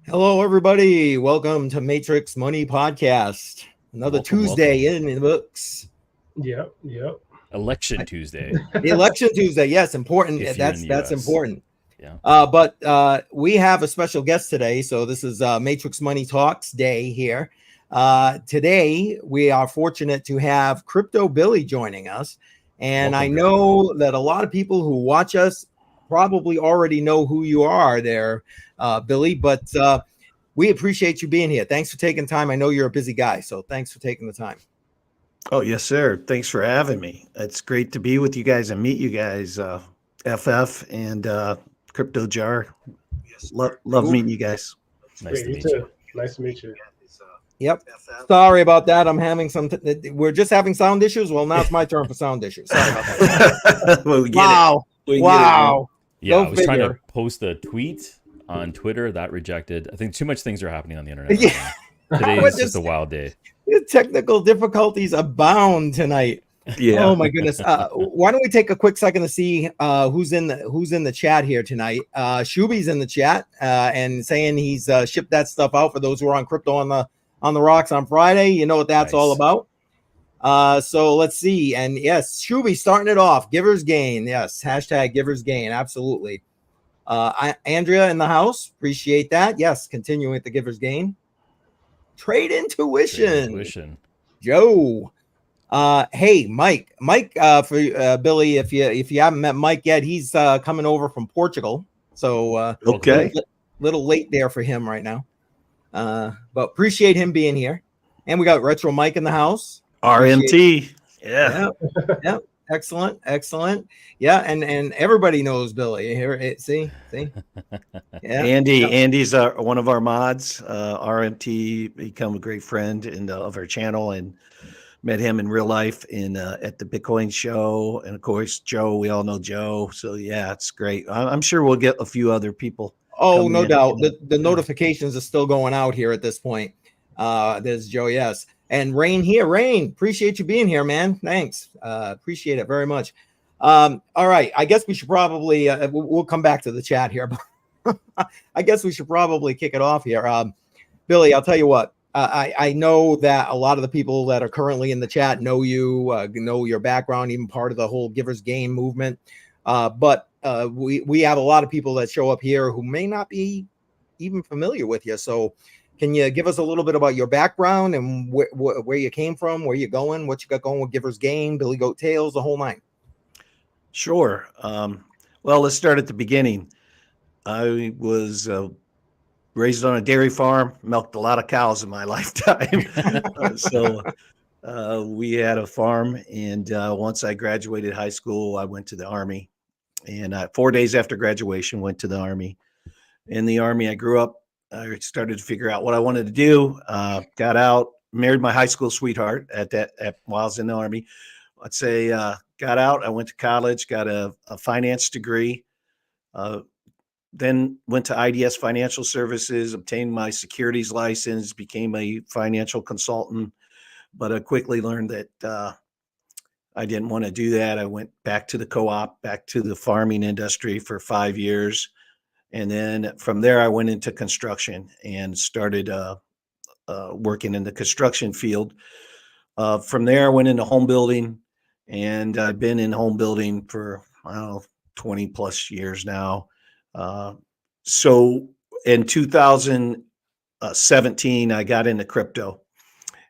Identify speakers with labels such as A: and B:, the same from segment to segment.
A: Hello, everybody. Welcome to Matrix Money Podcast. Another Tuesday in the books.
B: Yep.
C: Election Tuesday.
A: Election Tuesday, yes, important.
C: If you're in the
A: That's
C: US.
A: important.
C: Yeah.
A: But we have a special guest today, so this is Matrix Money Talks Day here. Today we are fortunate to have Crypto Billy joining us, and
C: Welcome,
A: I know that a lot of people who watch us probably already know who you are there, Billy, but we appreciate you being here. Thanks for taking time. I know you're a busy guy, so thanks for taking the time.
D: Oh, yes, sir. Thanks for having me. It's great to be with you guys and meet you guys, FF and Crypto Jar. Love meeting you guys.
C: Nice to meet
B: too.
C: you.
B: Nice to meet you.
A: Yep. Sorry about that. I'm having we're just having sound issues. Well, now it's my turn for sound issues. Sorry about that.
D: Well, we get
A: Wow.
D: it.
A: Wow.
C: Yeah,
A: Go
C: I was trying
A: figure.
C: to post a tweet on Twitter that rejected. I think too much things are happening on the internet.
A: Yeah.
C: Right now. Today
A: We're
C: is just a wild day.
A: Technical difficulties abound tonight.
D: Yeah.
A: Oh my goodness. Why don't we take a quick second to see who's in the chat here tonight? Shuby's in the chat and saying he's shipped that stuff out for those who are on Crypto on the Rocks on Friday. You know what that's all about. So let's see. And yes, Shuby starting it off. Givers gain. Yes. Hashtag givers gain. Absolutely. Andrea in the house. Appreciate that. Yes. Continuing with the givers gain. Trade intuition. Joe. Hey, Mike, for Billy, if you haven't met Mike yet, he's coming over from Portugal. So
D: Okay.
A: little late there for him right now. But appreciate him being here. And we got Retro Mike in the house.
D: RMT. Yeah.
A: Yeah. Excellent. Yeah, and everybody knows Billy. Here, see. Yeah.
D: Andy's one of our mods. RMT become a great friend of our channel and met him in real life at the Bitcoin show. And of course, Joe, we all know Joe. So yeah, it's great. I'm sure we'll get a few other people.
A: Oh, no doubt. The notifications are still going out here at this point. There's Joe, yes. And Rain here. Rain, appreciate you being here, man. Thanks. Appreciate it very much. All right. I guess we should probably, we'll come back to the chat here. But I guess we should probably kick it off here. Billy, I'll tell you what. I know that a lot of the people that are currently in the chat know you, know your background, even part of the whole Givers Gain movement. But we have a lot of people that show up here who may not be even familiar with you. So can you give us a little bit about your background and where you came from, where you're going, what you got going with Givers Gain, Billy Goat Tales, the whole nine?
D: Sure. Well, let's start at the beginning. I was raised on a dairy farm, milked a lot of cows in my lifetime. So we had a farm. And once I graduated high school, I went to the Army. And 4 days after graduation, went to the Army. In the Army, I grew up. I started to figure out what I wanted to do. Got out, married my high school sweetheart while I was in the Army. Let's say got out. I went to college, got a finance degree. Then went to IDS Financial Services, obtained my securities license, became a financial consultant. But I quickly learned that I didn't want to do that. I went back to the co-op, back to the farming industry for 5 years. And then from there, I went into construction and started working in the construction field. From there, I went into home building, and I've been in home building for, 20 plus years now. So in 2017, I got into crypto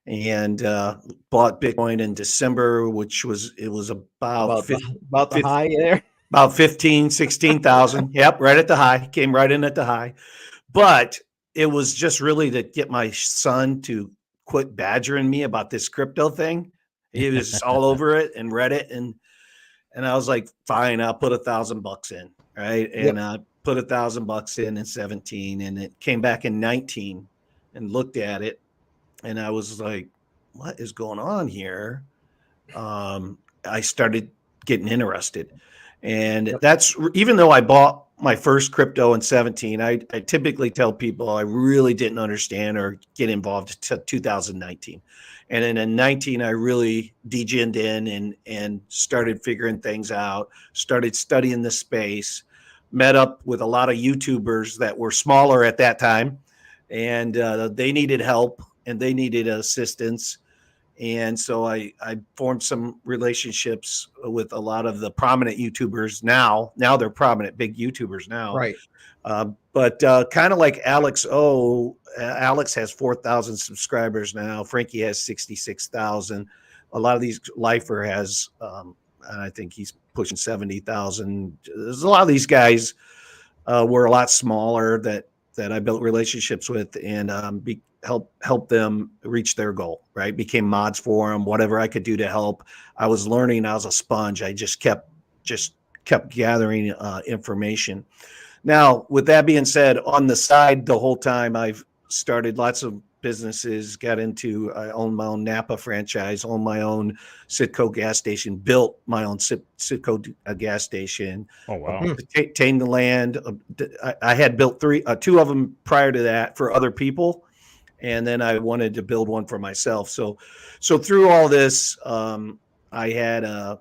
D: and bought Bitcoin in December, it was about
A: the high there.
D: About 15, 16,000. Yep, right at the high. Came right in at the high. But it was just really to get my son to quit badgering me about this crypto thing. He was all over it and read it. And I was like, fine, I'll put $1,000 in. Right. And I put $1,000 in 17, and it came back in 19 and looked at it. And I was like, what is going on here? I started getting interested. And that's, even though I bought my first crypto in 17, I typically tell people I really didn't understand or get involved until 2019. And then in 19, I really degened in and started figuring things out, started studying the space, met up with a lot of YouTubers that were smaller at that time and they needed help and they needed assistance. And so I formed some relationships with a lot of the prominent YouTubers now. Now they're prominent, big YouTubers now.
A: Right.
D: But kind of like Alex O, Alex has 4,000 subscribers now. Frankie has 66,000. A lot of these, Lifer has, and I think he's pushing 70,000. There's a lot of these guys were a lot smaller that I built relationships with, and help them reach their goal, right? Became mods for them, whatever I could do to help. I was learning. I was a sponge. I just kept gathering information. Now, with that being said, on the side, the whole time I've started lots of businesses, got into, I own my own Napa franchise, own my own Citgo gas station, built my own Citgo gas station.
C: Oh, wow.
D: Obtained the land. I had built two of them prior to that for other people. And then I wanted to build one for myself. So through all this, I had a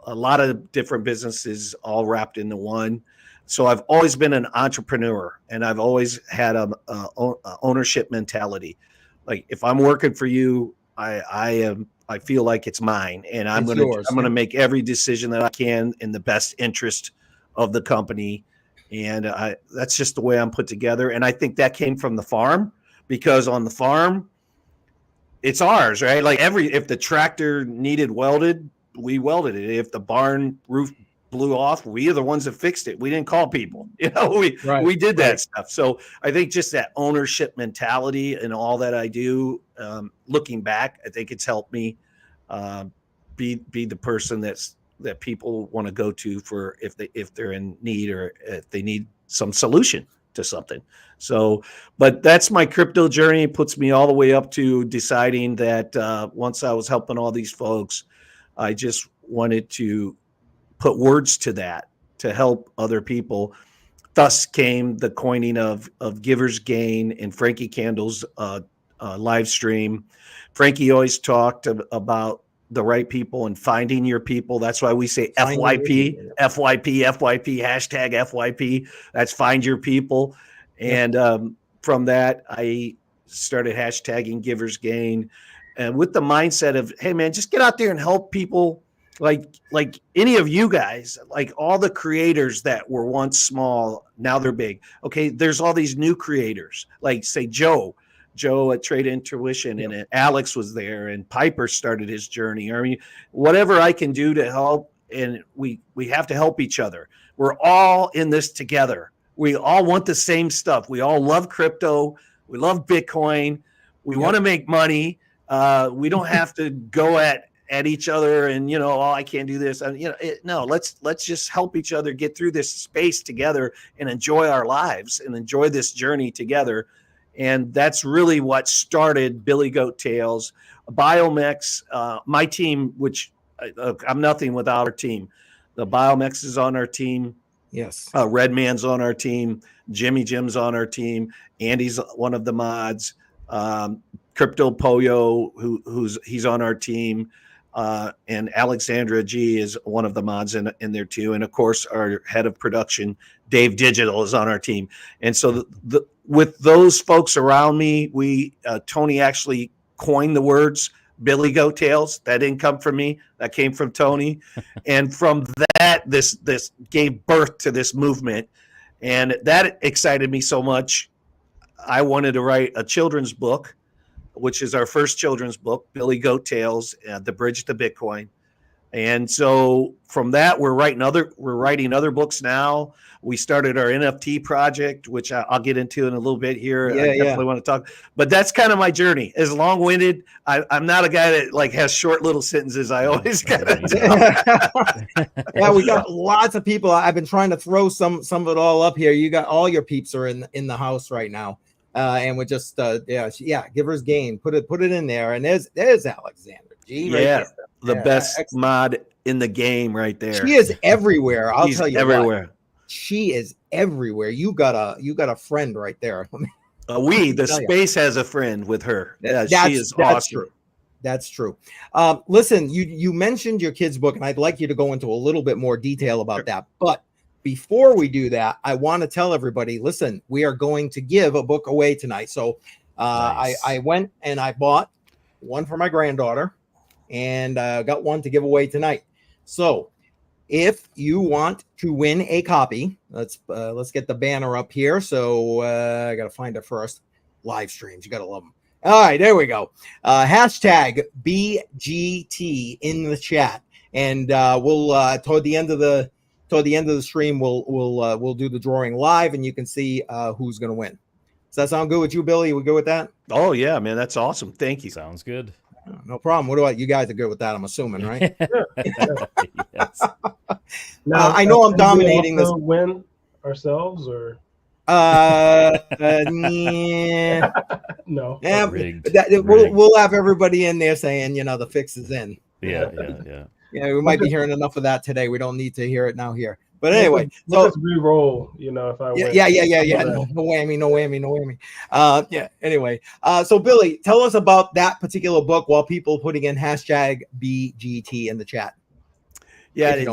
D: lot of different businesses all wrapped into one. So I've always been an entrepreneur, and I've always had a ownership mentality. Like if I'm working for you, I feel like it's mine, and I'm gonna make every decision that I can in the best interest of the company. And that's just the way I'm put together. And I think that came from the farm, because on the farm, it's ours, right? Like if the tractor needed welded, we welded it. If the barn roof blew off, we are the ones that fixed it. We didn't call people, we did that stuff. So I think just that ownership mentality and all that I do, looking back, I think it's helped me be the person that people want to go to for if they're in need, or if they need some solution to something. So, but that's my crypto journey. It puts me all the way up to deciding that once I was helping all these folks, I just wanted to put words to that to help other people. Thus came the coining of Giver's Gain and Frankie Candle's live stream. Frankie always talked about the right people and finding your people. That's why we say FYP, hashtag FYP. That's find your people. And from that, I started hashtagging Giver's Gain, and with the mindset of, hey man, just get out there and help people. Like any of you guys, like all the creators that were once small, now they're big. Okay, there's all these new creators, like say Joe at Trade Intuition, and Alex was there, and Piper started his journey. I mean, whatever I can do to help, and we have to help each other. We're all in this together. We all want the same stuff. We all love crypto. We love Bitcoin. We want to make money. We don't have to go at each other and, I can't do this. No, let's just help each other get through this space together and enjoy our lives and enjoy this journey together. And that's really what started Billy Goat Tales, Biomex, my team, which I'm nothing without our team. The Biomex is on our team.
A: Yes.
D: Redman's on our team. Jim's on our team. Andy's one of the mods. Crypto Poyo, he's on our team. And Alexandra G is one of the mods in there too. And of course, our head of production, Dave Digital, is on our team. And so with those folks around me, Tony actually coined the words Billy Goat Tales. That didn't come from me. That came from Tony. And from that, this gave birth to this movement. And that excited me so much. I wanted to write a children's book, which is our first children's book, Billy Goat Tales, The Bridge to Bitcoin. And so from that, we're writing other books now. We started our NFT project, which I'll get into in a little bit here. I definitely want to talk, but that's kind of my journey. It's long-winded. I'm not a guy that has short little sentences. I always got to.
A: Yeah, we got lots of people. I've been trying to throw some of it all up here. You got all your peeps are in the house right now. And we're just Giver's Gain. Put it in there. And there's Alexander G. Right there.
D: The best mod in the game right there.
A: She is everywhere. I'll tell you
D: everywhere.
A: What, she is everywhere. You got a friend right there.
D: The space has a friend with her. She is awesome.
A: True. That's true. Listen, you mentioned your kids' book, and I'd like you to go into a little bit more detail about that. But before we do that, I want to tell everybody, listen, we are going to give a book away tonight. So
C: Nice.
A: I went and I bought one for my granddaughter and got one to give away tonight. So if you want to win a copy, let's get the banner up here. So I got to find it first. Live streams, you got to love them. All right, there we go. Hashtag BGT in the chat, and we'll toward the end of the stream, we'll do the drawing live, and you can see who's going to win. Does that sound good with you, Billy? We good with that?
D: Oh yeah, man, that's awesome. Thank you.
C: Sounds good.
A: No problem. What about you guys? Are good with that? I'm assuming, right?
C: Yes.
B: Now,
A: I know I'm
B: do we
A: dominating this.
B: also win ourselves, or
A: Yeah.
B: no?
A: Yeah,
C: Rigged.
A: we'll have everybody in there saying, the fix is in.
C: Yeah.
A: Yeah, we might be hearing enough of that today. We don't need to hear it now here. But anyway,
B: let's re-roll. If I win.
A: Yeah. No whammy. Anyway, so Billy, tell us about that particular book while people are putting in hashtag BGT in the chat.
D: Yeah,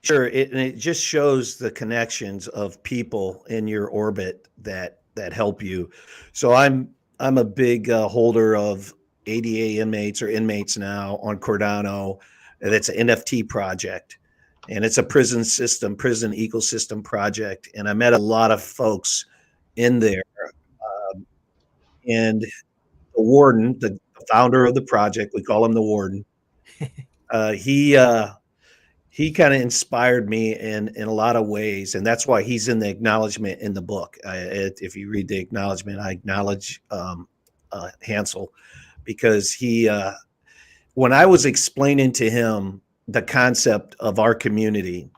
D: sure. It just shows the connections of people in your orbit that help you. So I'm a big holder of ADA inmates now on Cardano. That's an NFT project, and it's a prison ecosystem project. And I met a lot of folks in there, and the warden, the founder of the project, we call him the warden. He kind of inspired me in a lot of ways, and that's why he's in the acknowledgement in the book. If you read the acknowledgement, I acknowledge Hansel, because when I was explaining to him the concept of our community,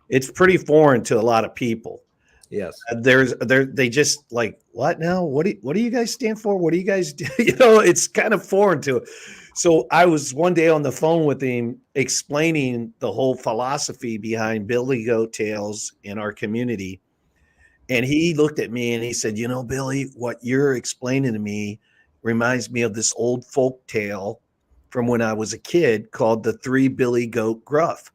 D: it's pretty foreign to a lot of people.
A: Yes.
D: They just like, what now? What do you guys stand for? What do you guys do? It's kind of foreign to it. So I was one day on the phone with him explaining the whole philosophy behind Billy Goat Tales in our community. And he looked at me and he said, Billy, what you're explaining to me reminds me of this old folk tale from when I was a kid called the Three Billy Goat Gruff.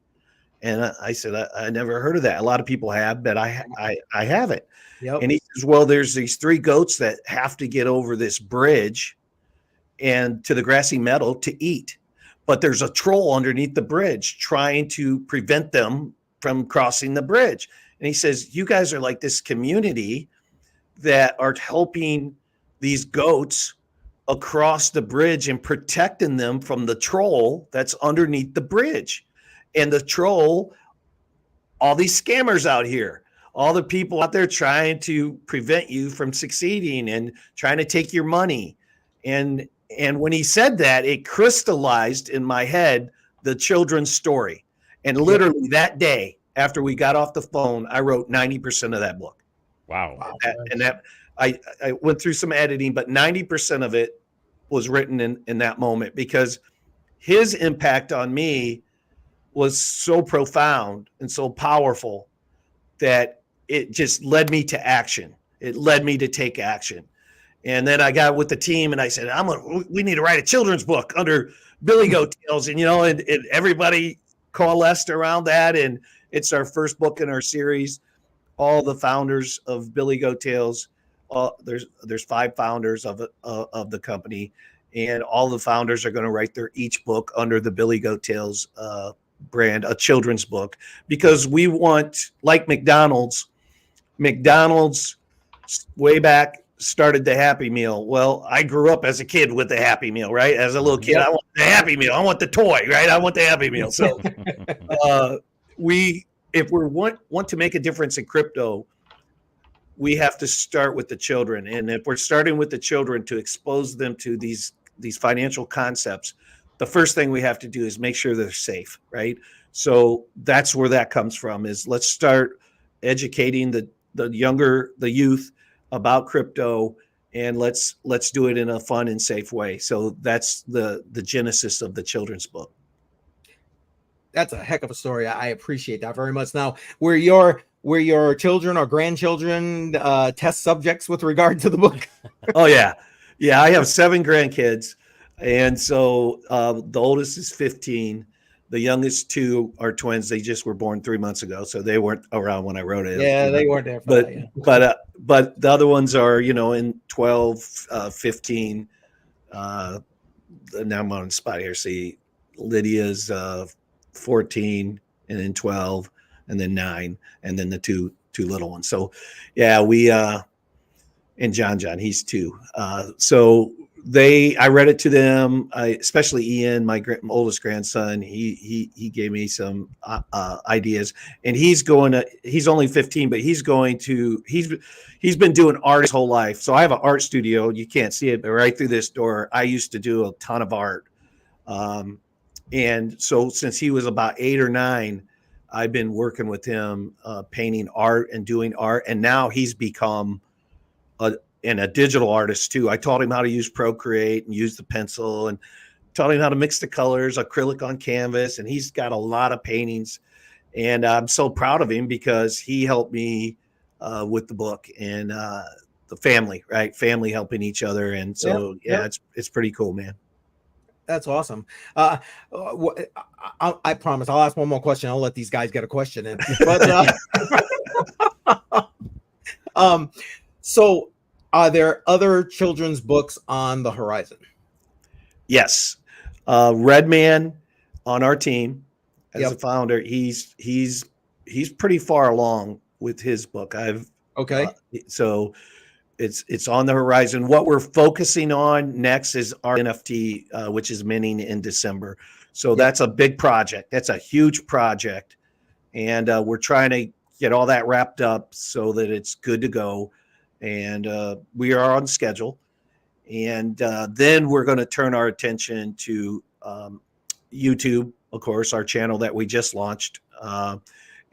D: And I said, I never heard of that. A lot of people have, but I haven't.
A: Yep.
D: And he says, well, there's these three goats that have to get over this bridge and to the grassy meadow to eat. But there's a troll underneath the bridge trying to prevent them from crossing the bridge. And he says, you guys are like this community that are helping these goats across the bridge and protecting them from the troll that's underneath the bridge. And the troll, all these scammers out here, all the people out there trying to prevent you from succeeding and trying to take your money. And when he said that, it crystallized in my head the children's story. And literally that day, after we got off the phone, I wrote 90% of that book.
C: Wow.
D: I went through some editing, but 90% of it was written in that moment, because his impact on me was so profound and so powerful that it just led me to action. It led me to take action. And then I got with the team and I said, we need to write a children's book under Billy Goat Tales. And, and everybody coalesced around that. And it's our first book in our series. All the founders of Billy Goat Tales, there's 5 founders of the company, and all the founders are going to write their each book under the Billy Goat Tales brand, a children's book, because we want, like McDonald's way back started the Happy Meal. Well, I grew up as a kid with the Happy Meal, right? As a little kid, I want the Happy Meal. I want the toy, right? I want the Happy Meal. So if we want to make a difference in crypto, we have to start with the children. And if we're starting with the children to expose them to these financial concepts, the first thing we have to do is make sure they're safe, right? So that's where that comes from, is let's start educating the youth about crypto, and let's do it in a fun and safe way. So that's the genesis of the children's book.
A: That's a heck of a story. I appreciate that very much. Now, were your children or grandchildren test subjects with regard to the book?
D: Oh yeah. I have 7 grandkids, and so the oldest is 15, The youngest two are twins. They just were born 3 months ago, so they weren't around when I wrote it.
A: Yeah, they weren't there for that. Yeah.
D: But the other ones are, in 12, 15. Now I'm on the spot here. See, Lydia's 14, and then 12, and then 9, and then the two little ones. So yeah, we and John, he's 2. So I read it to them. Especially Ian, my oldest grandson. He gave me some ideas, and he's only 15, but he's been doing art his whole life. So I have an art studio. You can't see it, but right through this door, I used to do a ton of art. And so since he was about 8 or 9, I've been working with him, painting art and doing art. And now he's become a digital artist too. I taught him how to use Procreate and use the pencil, and taught him how to mix the colors, acrylic on canvas. And he's got a lot of paintings, and I'm so proud of him because he helped me with the book, and the family, right? Family helping each other. And so, it's pretty cool, man.
A: That's awesome. I promise I'll ask one more question. I'll let these guys get a question in. But so are there other children's books on the horizon?
D: Yes. Redman on our team as a founder, he's pretty far along with his book. So it's on the horizon. What we're focusing on next is our NFT, which is minting in December. So that's a big project. That's a huge project. And we're trying to get all that wrapped up so that it's good to go. And we are on schedule. And then we're going to turn our attention to YouTube, of course, our channel that we just launched,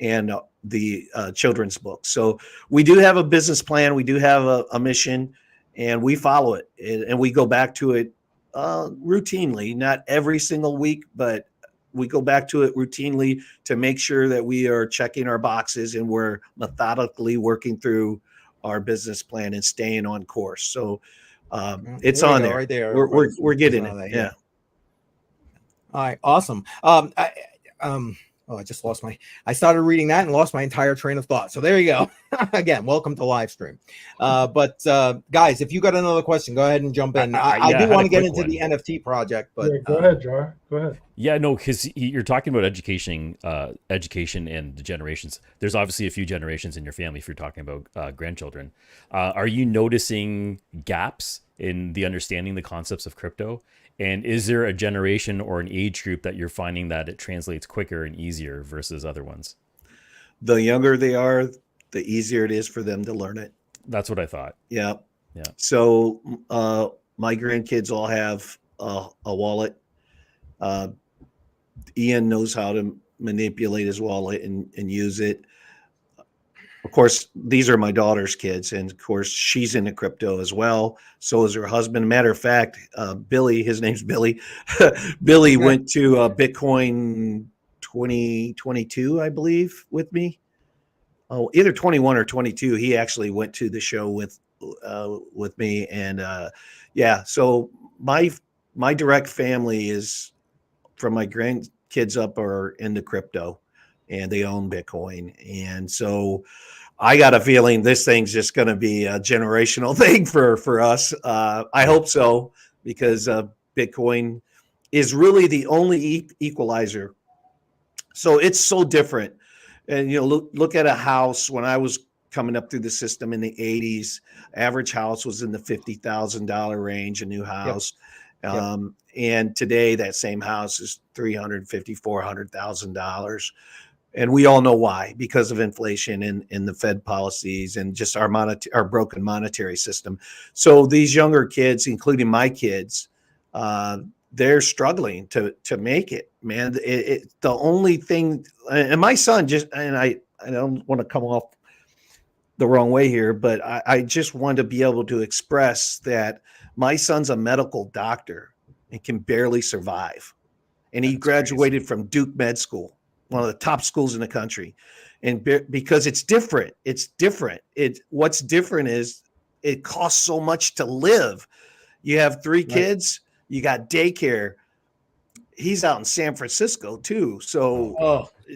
D: and the children's book. So we do have a business plan. We do have a mission, and we follow it. And we go back to it routinely, not every single week, but we go back to it routinely to make sure that we are checking our boxes and we're methodically working through our business plan and staying on course. So it's on there.
A: Right there.
D: We're getting it. Yeah.
A: All right. Awesome. I just lost I started reading that and lost my entire train of thought. So there you go. Again, welcome to live stream. But guys, if you got another question, go ahead and jump in. I do want to get into the NFT project, but
B: go ahead, Jar. Go ahead.
C: Yeah, no, because you're talking about education and the generations. There's obviously a few generations in your family if you're talking about grandchildren. Are you noticing gaps in the understanding the concepts of crypto? And is there a generation or an age group that you're finding that it translates quicker and easier versus other ones?
D: The younger they are, the easier it is for them to learn it.
C: That's what I thought.
D: Yeah.
C: Yeah.
D: So my grandkids all have a wallet. Ian knows how to manipulate his wallet and use it. Of course, these are my daughter's kids, and of course, she's into crypto as well. So is her husband. Matter of fact, Billy, his name's Billy. Billy went to Bitcoin 2022, I believe, with me. Oh, either 21 or 22. He actually went to the show with me, and So my direct family is from my grandkids up are into crypto, and they own Bitcoin. And so I got a feeling this thing's just going to be a generational thing for us. I hope so, because Bitcoin is really the only equalizer. So it's so different. And, look at a house. When I was coming up through the system in the 80s, average house was in the $50,000 range, a new house. Yep. And today that same house is $350,000, $400,000. And we all know why, because of inflation and the Fed policies and just our broken monetary system. So these younger kids, including my kids, they're struggling to make it, man. The only thing, and my son I don't want to come off the wrong way here, but I just want to be able to express that my son's a medical doctor and can barely survive. And he graduated from Duke Med School, one of the top schools in the country. And because it's different. What's different is it costs so much to live. You have 3 kids, you got daycare. he's out in San Francisco too. So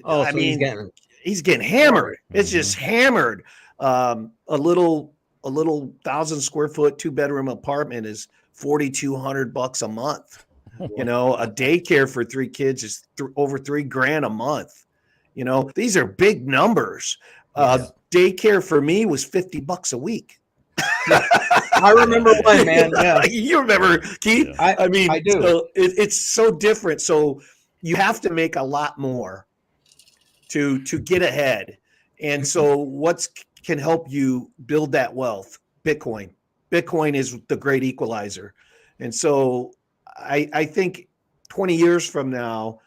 A: Oh,
D: I
A: so
D: mean, he's getting hammered. It's just hammered. A little 1,000 square foot 2-bedroom apartment is $4,200 a month. You know, a daycare for 3 kids is over $3,000 a month. You know, these are big numbers. Daycare for me was $50 a week.
A: I remember one, man. Yeah,
D: You remember, Keith?
C: Yeah.
D: I mean,
A: I do.
D: so it's so different. So you have to make a lot more to get ahead. And so what can help you build that wealth? Bitcoin. Bitcoin is the great equalizer. And so I think 20 years from now,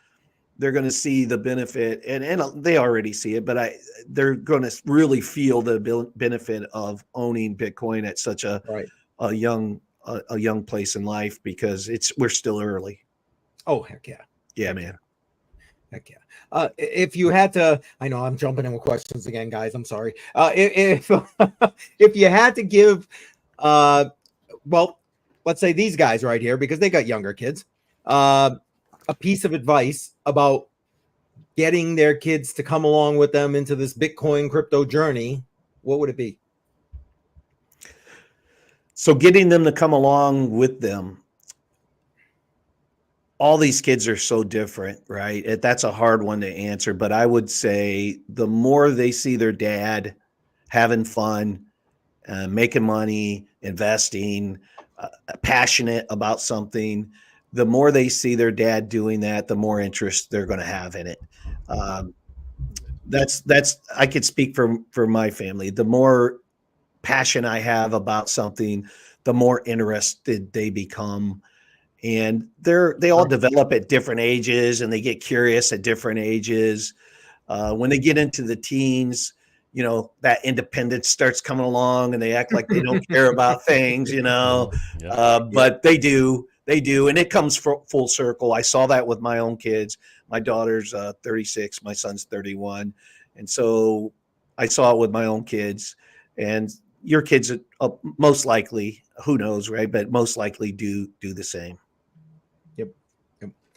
D: they're going to see the benefit, and they already see it, but they're going to really feel the benefit of owning Bitcoin at such a young place in life, because we're still early.
A: Oh, heck yeah.
D: Yeah, man.
A: Heck yeah. If you had to, I know I'm jumping in with questions again, guys. I'm sorry. If if you had to give, well, let's say these guys right here, because they got younger kids, a piece of advice about getting their kids to come along with them into this Bitcoin crypto journey, what would it be?
D: So getting them to come along with them. All these kids are so different, right? That's a hard one to answer, but I would say the more they see their dad having fun, making money, investing, passionate about something, the more they see their dad doing that, the more interest they're going to have in it. That's I could speak for my family. The more passion I have about something, the more interested they become. And they all develop at different ages, and they get curious at different ages. When they get into the teens, you know, that independence starts coming along, and they act like they don't care about things, you know. But they do, and it comes full circle. I saw that with my own kids. My daughter's 36, my son's 31, and so I saw it with my own kids. And your kids most likely, who knows, right? But most likely do the same.
A: Yep.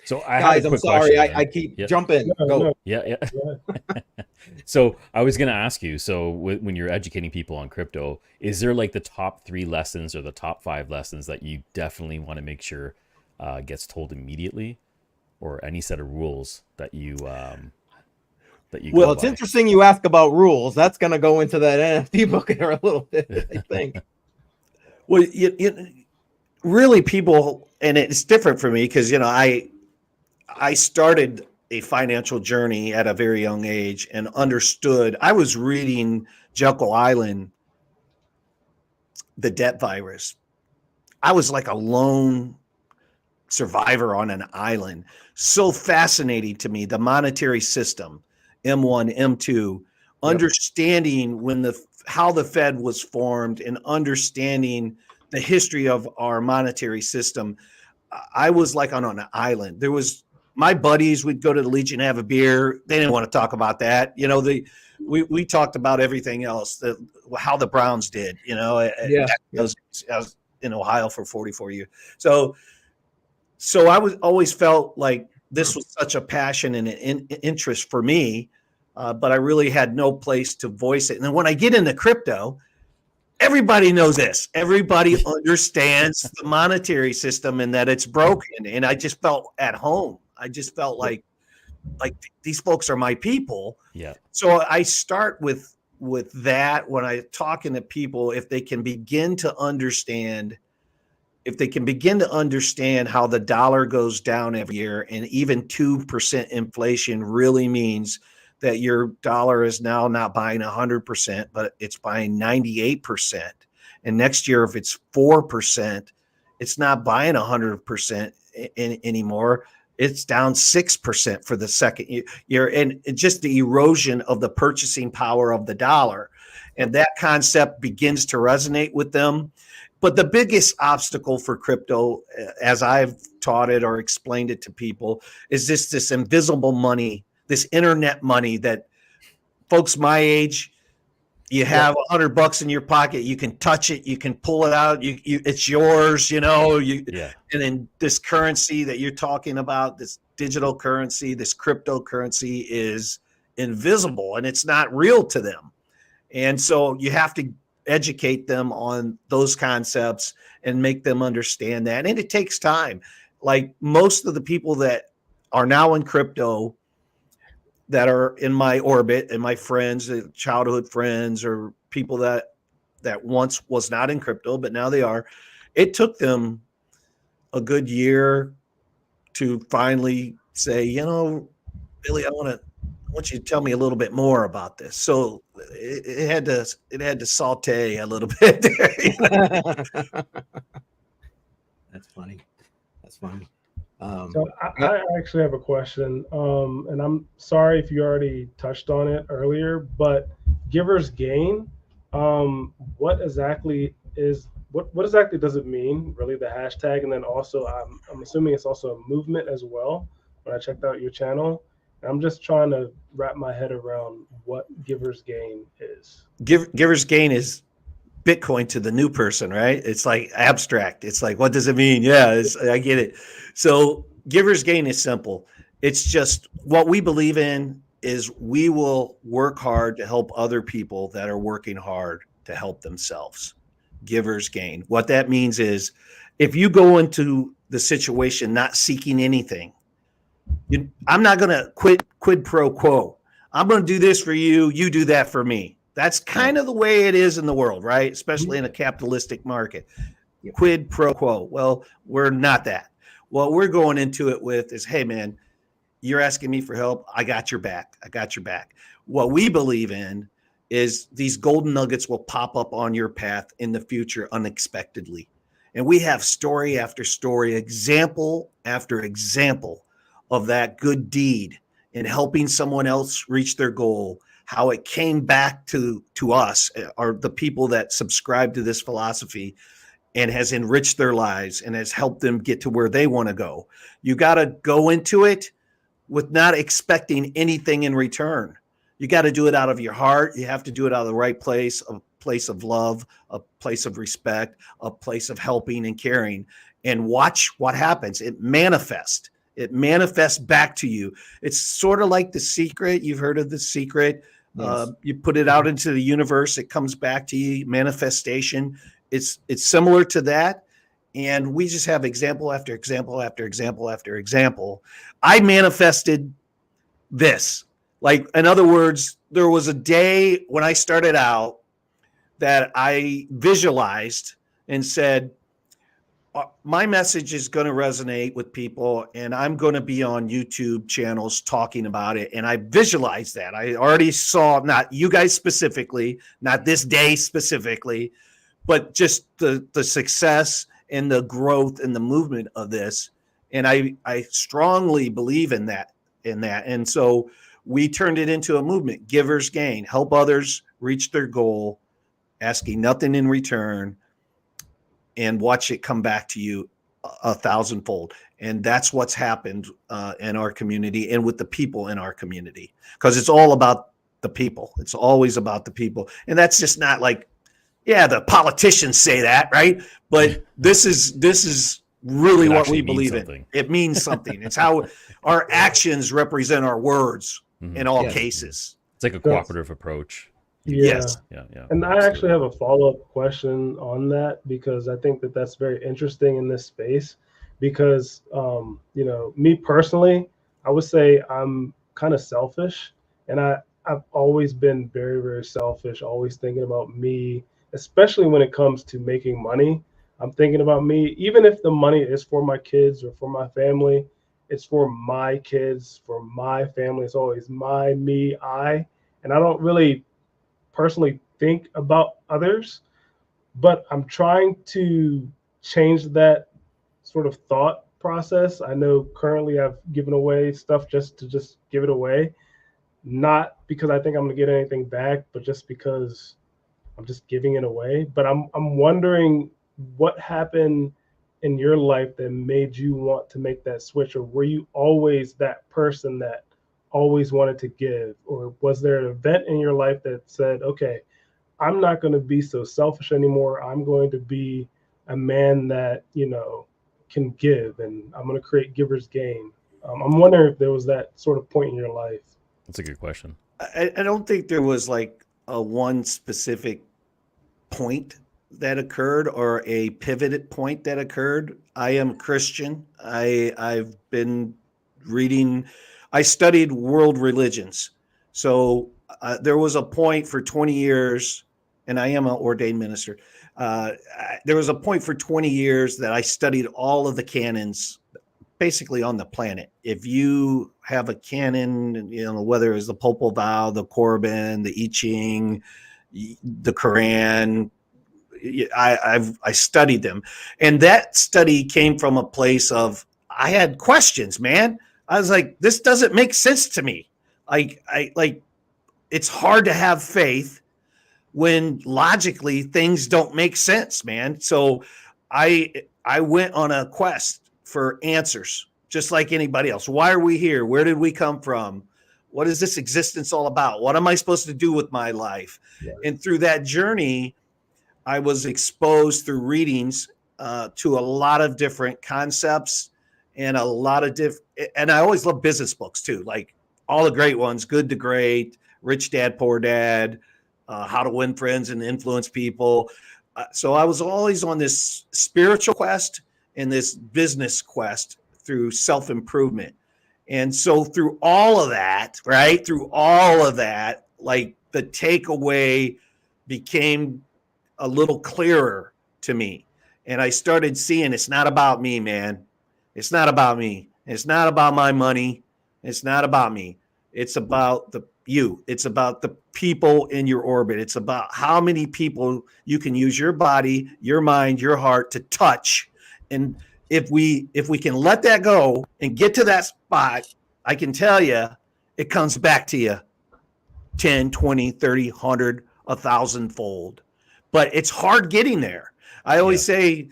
C: So I
A: Guys,
C: have a
A: I'm
C: quick
A: sorry.
C: question.
A: I keep jumping. Go.
C: Yeah. So I was going to ask you, so when you're educating people on crypto, is there like the top 3 lessons or the top 5 lessons that you definitely want to make sure gets told immediately, or any set of rules that you
A: Well, it's interesting you ask about rules. That's going to go into that NFT book here a little bit, I think.
D: Well, really, people, and it's different for me because, you know, I started a financial journey at a very young age and understood. I was reading Jekyll Island, The Debt Virus. I was like a lone survivor on an island. So fascinating to me, the monetary system, M1, M2, understanding how the Fed was formed and understanding the history of our monetary system. I was like on an island. There was my buddies would go to the Legion, have a beer. They didn't want to talk about that. You know, we talked about everything else, how the Browns did, you know. I was in Ohio for 44 years. So I always felt like this was such a passion and an interest for me, but I really had no place to voice it. And then when I get into crypto, everybody knows this. Everybody understands the monetary system and that it's broken. And I just felt at home. I just felt like these folks are my people.
C: Yeah.
D: So I start with that when I talking to people, if they can begin to understand how the dollar goes down every year, and even 2% inflation really means that your dollar is now not buying 100%, but it's buying 98%. And next year, if it's 4%, it's not buying 100% anymore. It's down 6% for the second year. And just the erosion of the purchasing power of the dollar. And that concept begins to resonate with them. But the biggest obstacle for crypto, as I've taught it or explained it to people, is this invisible money, this internet money that folks my age, You have $100 in your pocket. You can touch it. You can pull it out. It's yours.
C: Yeah.
D: And then this currency that you're talking about, this digital currency, this cryptocurrency, is invisible and it's not real to them. And so you have to educate them on those concepts and make them understand that. And it takes time. Like most of the people that are now in crypto that are in my orbit and my friends, childhood friends, or people that once was not in crypto, but now they are, it took them a good year to finally say, Billy, I want you to tell me a little bit more about this. So it had to saute a little bit there.
A: That's funny.
B: So I actually have a question, and I'm sorry if you already touched on it earlier, but giver's gain, what exactly does it mean, really, the hashtag? And then also, I'm assuming it's also a movement as well. When I checked out your channel, and I'm just trying to wrap my head around what giver's gain is.
D: Giver's gain is Bitcoin to the new person, right? It's like abstract. It's like, what does it mean? Yeah, I get it. So giver's gain is simple. It's just what we believe in is we will work hard to help other people that are working hard to help themselves. Giver's gain. What that means is if you go into the situation not seeking anything, I'm not going to quid pro quo. I'm going to do this for you. You do that for me. That's kind of the way it is in the world, right? Especially in a capitalistic market. Quid pro quo. Well, we're not that. What we're going into it with is, hey, man, you're asking me for help. I got your back. I got your back. What we believe in is these golden nuggets will pop up on your path in the future unexpectedly. And we have story after story, example after example of that good deed in helping someone else reach their goal, how it came back to us, or the people that subscribe to this philosophy, and has enriched their lives and has helped them get to where they want to go. You got to go into it with not expecting anything in return. You got to do it out of your heart. You have to do it out of the right place, a place of love, a place of respect, a place of helping and caring, and watch what happens. It manifests back to you. It's sort of like The Secret. You've heard of The Secret. Yes. You put it out into the universe, it comes back to you. Manifestation. It's similar to that. And we just have example after example after example after example. I manifested this. Like, in other words, there was a day when I started out that I visualized and said, my message is going to resonate with people, and I'm going to be on YouTube channels talking about it. And I visualized that. I already saw, not you guys specifically, not this day specifically, but just the success and the growth and the movement of this. And I strongly believe in that. And so we turned it into a movement, giver's gain, help others reach their goal, asking nothing in return, and watch it come back to you a thousandfold. And that's what's happened in our community and with the people in our community, because it's all about the people. It's always about the people. And that's just not like, yeah, the politicians say that, right? But this is really what we believe in. It means something. It's how our actions represent our words in all cases.
C: It's like a cooperative approach.
B: Yeah.
D: Yes.
C: Yeah.
B: And I actually have a follow-up question on that, because I think that that's very interesting in this space, because, me personally, I would say I'm kind of selfish, and I've always been very, very selfish, always thinking about me, especially when it comes to making money. I'm thinking about me, even if the money is for my kids or for my family, it's for my kids, for my family. It's always me, I, and I don't really personally think about others, but I'm trying to change that sort of thought process. I know currently I've given away stuff just to give it away, not because I think I'm gonna get anything back, but just because I'm just giving it away. But I'm wondering what happened in your life that made you want to make that switch, or were you always that person that always wanted to give, or was there an event in your life that said, okay, I'm not going to be so selfish anymore. I'm going to be a man that, can give, and I'm going to create giver's gain. I'm wondering if there was that sort of point in your life.
C: That's a good question.
D: I don't think there was like a one specific point that occurred or a pivoted point that occurred. I am Christian. I've been reading. I studied world religions, so there was a point for 20 years, and I am an ordained minister. There was a point for 20 years that I studied all of the canons basically on the planet. If you have a canon, whether it's the Popal Vow, the Korban, the I Ching, the Quran, I studied them, and that study came from a place of I had questions, man. I was like, this doesn't make sense to me. Like it's hard to have faith when logically things don't make sense, man. So I went on a quest for answers, just like anybody else. Why are we here? Where did we come from? What is this existence all about? What am I supposed to do with my life? Yeah. And through that journey, I was exposed through readings to a lot of different concepts and a lot of and I always love business books too, like all the great ones, Good to Great, Rich Dad, Poor Dad, How to Win Friends and Influence People. So I was always on this spiritual quest and this business quest through self-improvement. And so through all of that, right, like the takeaway became a little clearer to me. And I started seeing it's not about me, man. It's not about me. It's not about my money. It's not about me. It's about you. It's about the people in your orbit. It's about how many people you can use your body, your mind, your heart to touch. And if we can let that go and get to that spot, I can tell you it comes back to you 10, 20, 30, 100, 1,000-fold. But it's hard getting there. I always say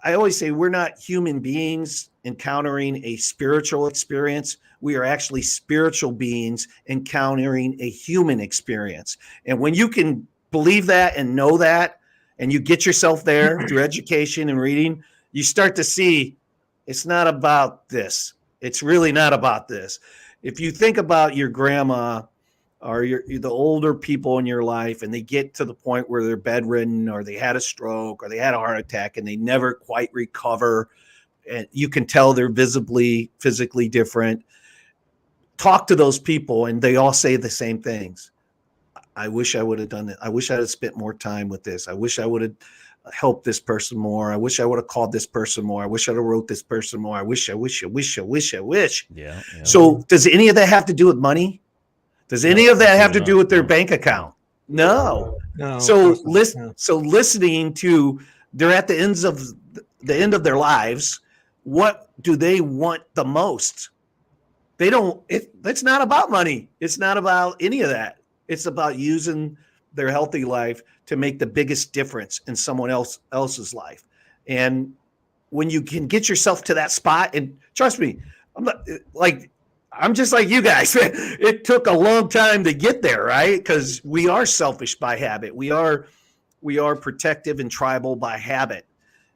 D: we're not human beings encountering a spiritual experience. We are actually spiritual beings encountering a human experience. And when you can believe that and know that, and you get yourself there through education and reading, you start to see it's not about this. It's really not about this. If you think about your grandma or the older people in your life, and they get to the point where they're bedridden or they had a stroke or they had a heart attack and they never quite recover, and you can tell they're physically different. Talk to those people and they all say the same things. I wish I would have done it. I wish I had spent more time with this. I wish I would have helped this person more. I wish I would have called this person more. I wish I'd have wrote this person more. I wish.
C: Yeah.
D: So does any of that have to do with money? Does any of that have to do with their bank account? No. So listening to, they're at the end of their lives. What do they want the most? It's not about money. It's not about any of that. It's about using their healthy life to make the biggest difference in someone else's life. And when you can get yourself to that spot, and trust me, I'm just like you guys. It took a long time to get there, right? Because we are selfish by habit. We are protective and tribal by habit.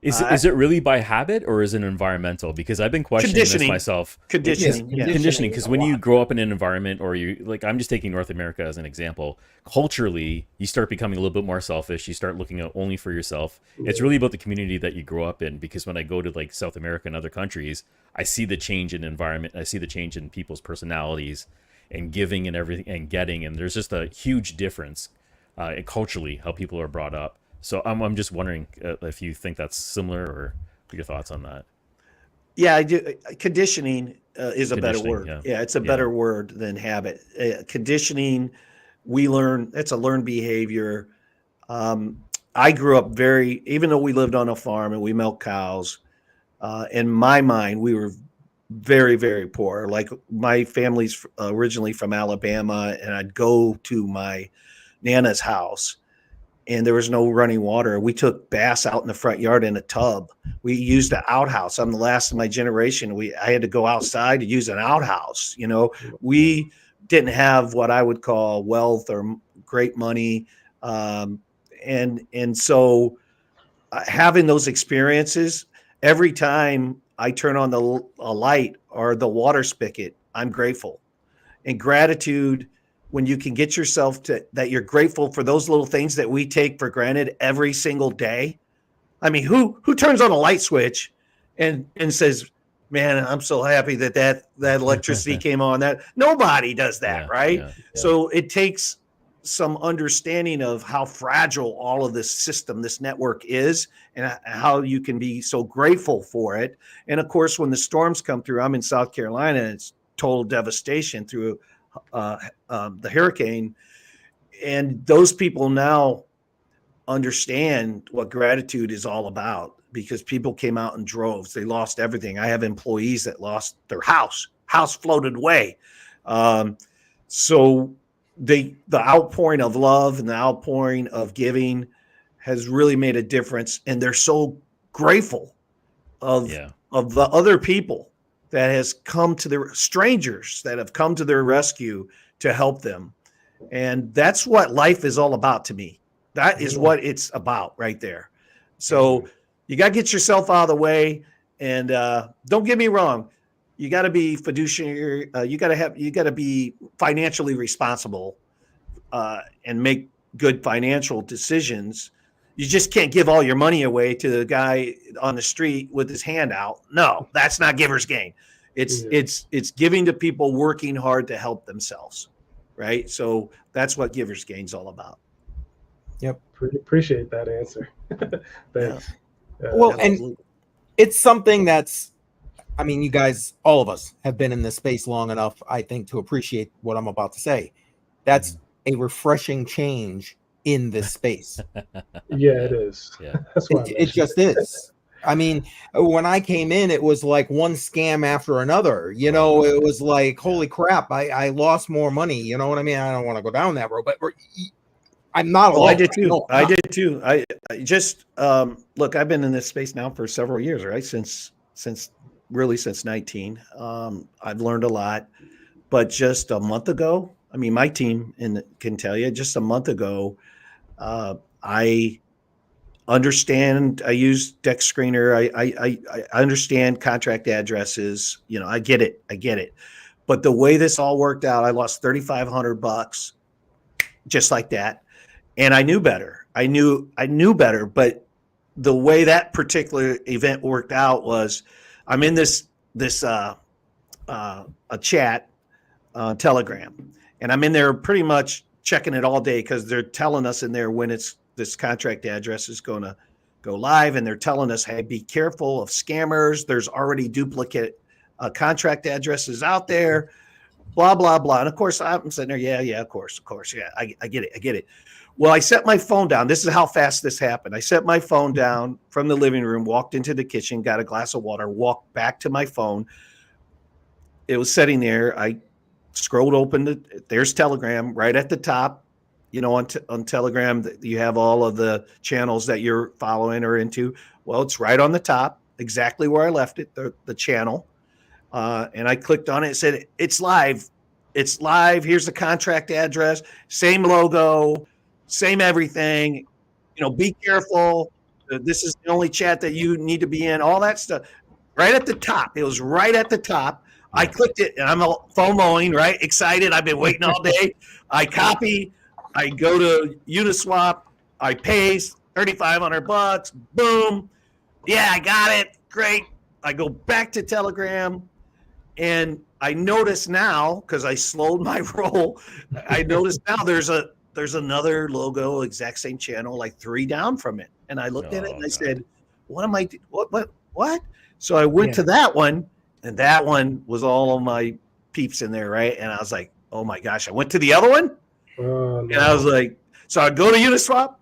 C: Is it really by habit or is it environmental? Because I've been questioning this myself.
D: Conditioning,
C: because when you grow up in an environment, or I'm just taking North America as an example, culturally, you start becoming a little bit more selfish. You start looking out only for yourself. It's really about the community that you grow up in, because when I go to like South America and other countries, I see the change in environment. I see the change in people's personalities and giving and everything and getting. And there's just a huge difference culturally how people are brought up. So I'm just wondering if you think that's similar, or your thoughts on that.
D: Yeah, I do. Conditioning is a better word. Yeah, it's a better word than habit. Conditioning, we learn. It's a learned behavior. I grew up even though we lived on a farm and we milked cows, in my mind, we were very, very poor. Like, my family's originally from Alabama, and I'd go to my Nana's house, and there was no running water. We took baths out in the front yard in a tub. We used an outhouse. I'm the last of my generation. I had to go outside to use an outhouse. We didn't have what I would call wealth or great money. And so having those experiences, every time I turn on a light or the water spigot, I'm grateful. And gratitude, when you can get yourself to that, you're grateful for those little things that we take for granted every single day. I mean, who turns on a light switch and says, "Man, I'm so happy that electricity came on." That nobody does that, right?
C: Yeah.
D: So it takes some understanding of how fragile all of this system, this network is, and how you can be so grateful for it. And of course, when the storms come through, I'm in South Carolina, and it's total devastation through the hurricane, and those people now understand what gratitude is all about, because people came out in droves. They lost everything. I have employees that lost their house floated away. So the outpouring of love and the outpouring of giving has really made a difference, and they're so grateful of the other people that has come to their strangers that have come to their rescue to help them. And that's what life is all about to me. That is what it's about right there. So you got to get yourself out of the way. And don't get me wrong, you got to be fiduciary. You got to be financially responsible and make good financial decisions. You just can't give all your money away to the guy on the street with his hand out. No, that's not giver's gain. It's giving to people working hard to help themselves, right? So that's what giver's gain is all about.
A: Yep.
B: Appreciate that answer. Thanks.
A: Well, and it's something that's, I mean, you guys, all of us have been in this space long enough, I think, to appreciate what I'm about to say. That's a refreshing change in this space.
B: Yeah, it is.
C: Yeah.
B: That's why
A: it just is. I mean, when I came in, it was like one scam after another. You know, it was like, holy crap, I lost more money. You know what I mean? I don't want to go down that road, but I'm not alone.
D: I did too. No, I did too. I just look, I've been in this space now for several years, right? Since 19. I've learned a lot. But just a month ago, I mean, my team can tell you, just a month ago, I understand. I use Deck Screener. I understand contract addresses. You know, I get it. But the way this all worked out, I lost $3,500 just like that. And I knew better. I knew better. But the way that particular event worked out was, I'm in this a chat Telegram, and I'm in there pretty much checking it all day, because they're telling us in there when this contract address is going to go live, and they're telling us, hey, be careful of scammers. There's already duplicate contract addresses out there, blah blah blah. And of course, I'm sitting there, yeah, of course, yeah, I get it. Well, I set my phone down. This is how fast this happened. I set my phone down from the living room, walked into the kitchen, got a glass of water, walked back to my phone. It was sitting there. I scrolled open. There's Telegram right at the top. You know, on Telegram, you have all of the channels that you're following or into. Well, it's right on the top, exactly where I left it, the channel. And I clicked on it. It said, it's live. It's live. Here's the contract address, same logo, same everything. You know, be careful. This is the only chat that you need to be in, all that stuff. Right at the top. It was right at the top. I clicked it, and I'm FOMOing, right? Excited. I've been waiting all day. I copy. I go to Uniswap. I paste $3,500. Boom. Yeah, I got it. Great. I go back to Telegram, and I notice now, because I slowed my roll, I notice now there's another logo, exact same channel, like 3 down from it. And I looked at it and I said, what am I, what? So I went to that one, and that one was all of my peeps in there, right? And I was like, oh my gosh. I went to the other one, and I was like, so I go to Uniswap,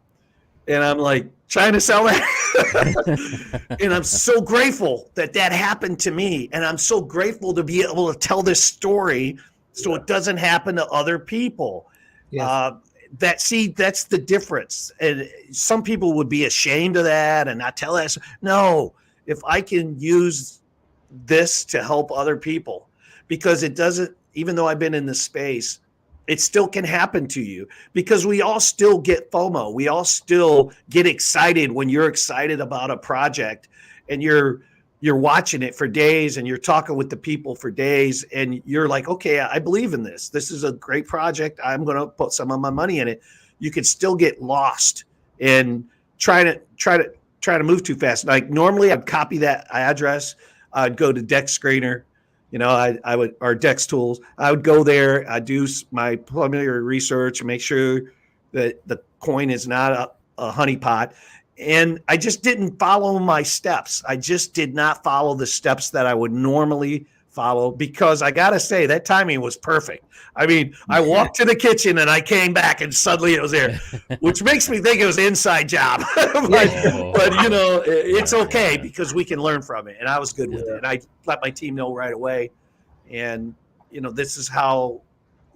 D: and I'm like trying to sell that. And I'm so grateful that happened to me. And I'm so grateful to be able to tell this story so it doesn't happen to other people. Yes. That's the difference. And some people would be ashamed of that and not tell us. No, if I can use this to help other people, because it doesn't, even though I've been in this space, It still can happen to you because we all still get FOMO. We all still get excited when you're excited about a project and you're watching it for days and you're talking with the people for days and you're like, okay, I believe in this. This is a great project. I'm going to put some of my money in it. You could still get lost in trying to move too fast. Like normally I'd copy that address. I'd go to Dex Screener. I would, or Dex Tools. I would go there. I do my preliminary research and make sure that the coin is not a honeypot. And I just didn't follow my steps. I just did not follow the steps that I would normally follow because I got to say that timing was perfect. I mean, I walked to the kitchen and I came back and suddenly it was there, which makes me think it was an inside job. but it's okay because we can learn from it. And I was good with it. And I let my team know right away. And, this is how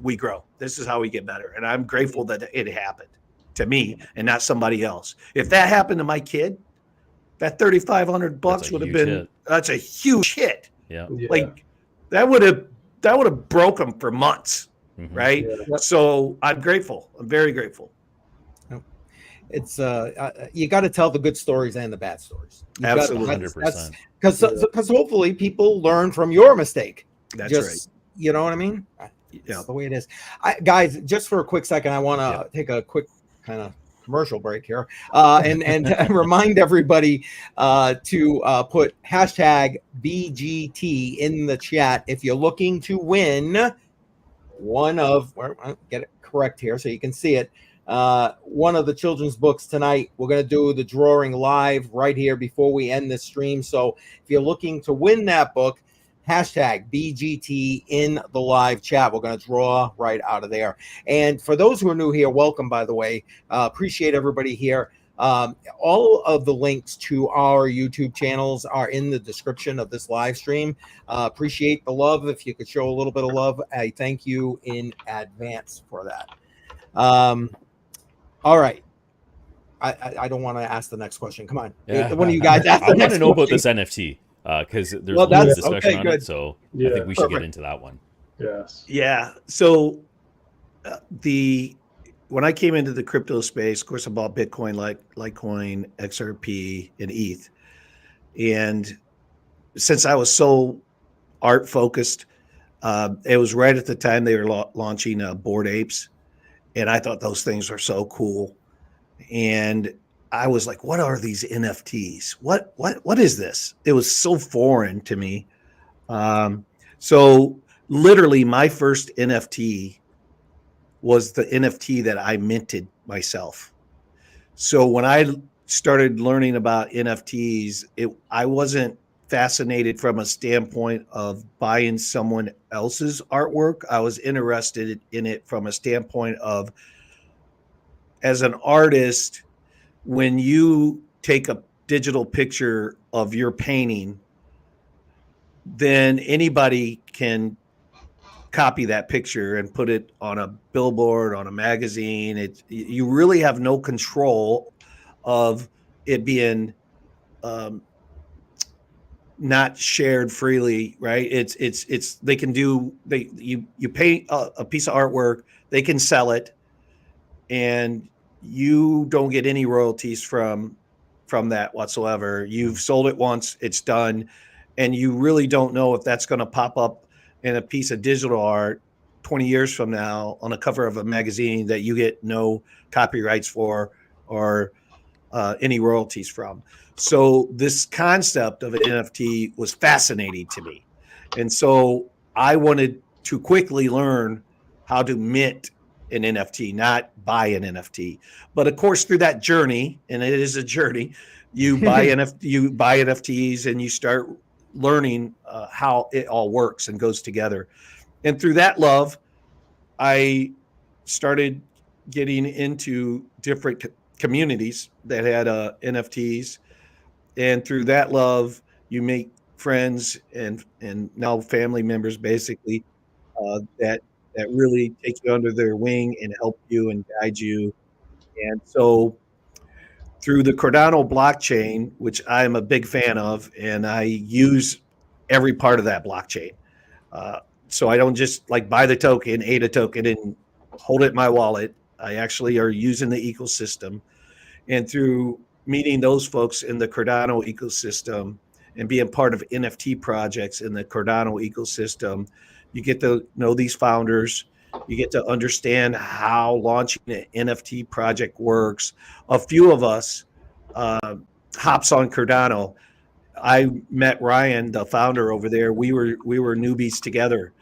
D: we grow. This is how we get better. And I'm grateful that it happened to me and not somebody else. If that happened to my kid, that $3,500 would have been, that's a huge hit.
C: Yeah.
D: Like that would have broke them for months. Mm-hmm. Right. Yeah. So I'm grateful. I'm very grateful.
A: It's you got to tell the good stories and the bad stories.
D: Absolutely.
C: 100%.
A: Because hopefully people learn from your mistake.
D: That's right.
A: You know what I mean?
D: Yeah.
A: That's the way it is. Guys, just for a quick second, I want to take a quick kind of commercial break here and remind everybody to put hashtag BGT in the chat if you're looking to win one of, I'll get it correct here so you can see it, one of the children's books tonight. We're going to do the drawing live right here before we end this stream. So if you're looking to win that book, hashtag BGT in the live chat. We're going to draw right out of there. And for those who are new here, welcome, by the way. Appreciate everybody here. All of the links to our YouTube channels are in the description of this live stream. Appreciate the love. If you could show a little bit of love, I thank you in advance for that. All right. I don't want to ask the next question. Come on.
C: Yeah.
A: One of you guys ask the
C: I want
A: next
C: to know
A: question.
C: about this NFT because there's a lot of discussion on it. So I think we should get into that one.
B: Yes.
D: Yeah. So when I came into the crypto space, of course, I bought Bitcoin, Litecoin, XRP, and ETH. And since I was so art focused, it was right at the time they were launching Bored Apes. And I thought those things were so cool. And I was like, what are these NFTs? What is this? It was so foreign to me. So literally my first NFT was the NFT that I minted myself. So when I started learning about NFTs, I wasn't fascinated from a standpoint of buying someone else's artwork. I was interested in it from a standpoint of, as an artist, when you take a digital picture of your painting, then anybody can copy that picture and put it on a billboard, on a magazine. You really have no control of it being not shared freely, right? It's they can do, you paint a piece of artwork, they can sell it, and you don't get any royalties from that whatsoever. You've sold it once, it's done, and you really don't know if that's going to pop up in a piece of digital art 20 years from now on a cover of a magazine that you get no copyrights for or any royalties from. So this concept of an NFT was fascinating to me. And so I wanted to quickly learn how to mint an NFT, not buy an NFT. But of course, through that journey, and it is a journey, you buy NFTs and you start learning how it all works and goes together. And through that love, I started getting into different communities that had NFTs. And through that love, you make friends and now family members, basically, that really take you under their wing and help you and guide you. And so through the Cardano blockchain, which I'm a big fan of, and I use every part of that blockchain. So I don't just like buy the token, aid a token, and hold it in my wallet. I actually are using the ecosystem. And through meeting those folks in the Cardano ecosystem and being part of NFT projects in the Cardano ecosystem, you get to know these founders. You get to understand how launching an NFT project works. A few of us hops on Cardano. I met Ryan, the founder over there. We were newbies together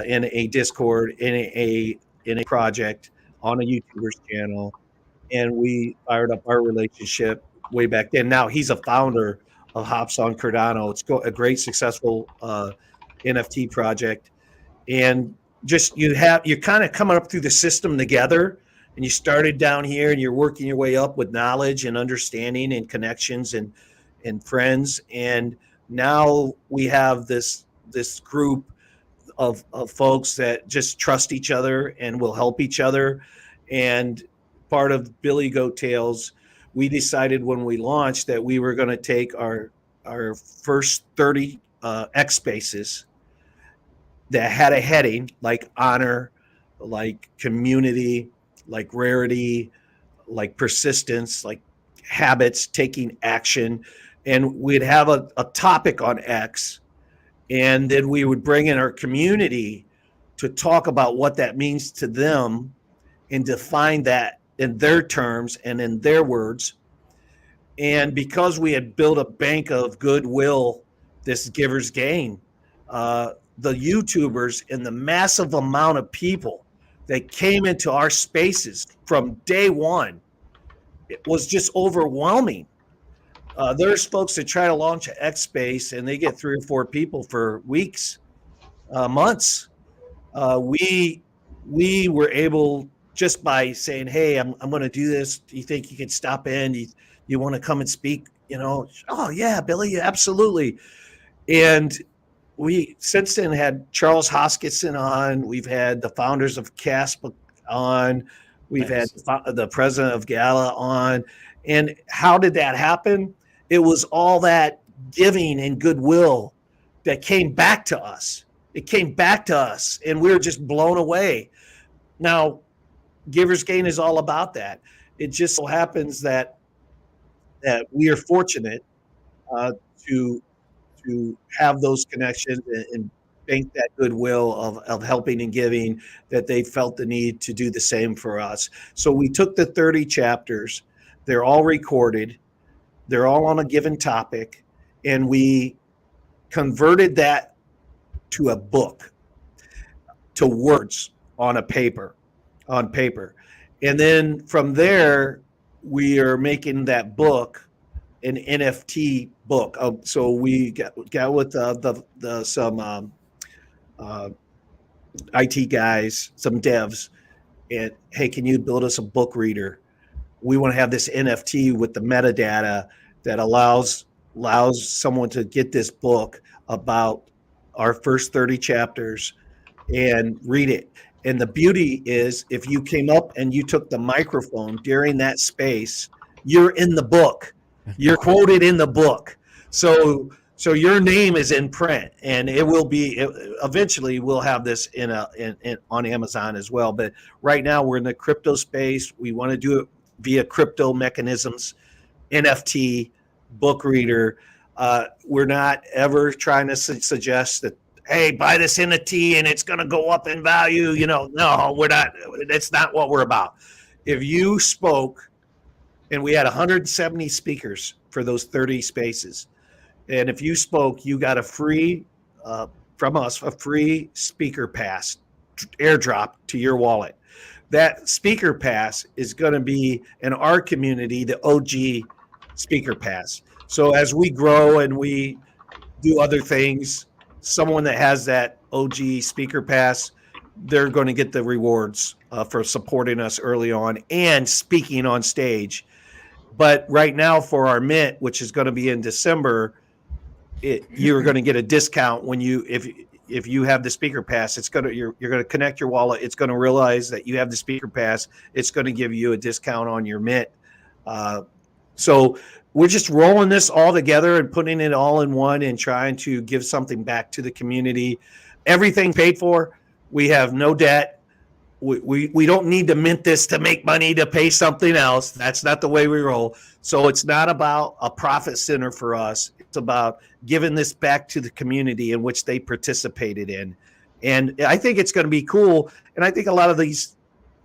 D: in a Discord, in a project on a YouTuber's channel, and we fired up our relationship way back then. Now he's a founder of Hops on Cardano. It's a great successful NFT project, and just you're kind of coming up through the system together, and you started down here and you're working your way up with knowledge and understanding and connections and friends, and now we have this group of folks that just trust each other and will help each other. And part of Billy Goat Tales, we decided when we launched that we were going to take our first 30 X spaces that had a heading like honor, like community, like rarity, like persistence, like habits, taking action. And we'd have a topic on X, and then we would bring in our community to talk about what that means to them and define that in their terms and in their words. And because we had built a bank of goodwill, this Giver's Gain, the YouTubers and the massive amount of people that came into our spaces from day one, it was just overwhelming. There's folks that try to launch an X space and they get 3 or 4 people for weeks, months. We were able, just by saying, "Hey, I'm going to do this. Do you think you can stop in? You want to come and speak?" Oh yeah, Billy, absolutely. And we since then had Charles Hoskinson on. We've had the founders of CASP on. We've had the president of Gala on. And how did that happen? It was all that giving and goodwill that came back to us. It came back to us, and we were just blown away. Now, Giver's Gain is all about that. It just so happens that we are fortunate to have those connections and bank that goodwill of helping and giving, that they felt the need to do the same for us. So we took the 30 chapters. They're all recorded. They're all on a given topic, and we converted that to a book, to words on paper. And then from there, we are making that book an NFT book. So we got with some IT guys, some devs, and hey, can you build us a book reader? We want to have this NFT with the metadata that allows someone to get this book about our first 30 chapters and read it. And the beauty is, if you came up and you took the microphone during that space, you're in the book. You're quoted in the book. So your name is in print, and it will be eventually. We'll have this on Amazon as well. But right now we're in the crypto space. We want to do it via crypto mechanisms, NFT, book reader. We're not ever trying to suggest that, hey, buy this NFT and it's going to go up in value. No, we're not. That's not what we're about. If you spoke, and we had 170 speakers for those 30 spaces, and if you spoke, you got a free, from us, a free speaker pass, airdrop to your wallet. That speaker pass is going to be, in our community, the OG speaker pass. So as we grow and we do other things, someone that has that OG speaker pass, they're going to get the rewards for supporting us early on and speaking on stage. But right now for our mint, which is going to be in December, you're going to get a discount when if you have the speaker pass. You're going to connect your wallet. It's going to realize that you have the speaker pass. It's going to give you a discount on your mint. So we're just rolling this all together and putting it all in one and trying to give something back to the community. Everything paid for. We have no debt. we don't need to mint this to make money to pay something else. That's not the way we roll. So it's not about a profit center for us. It's about giving this back to the community in which they participated in. And I think it's going to be cool. And I think a lot of these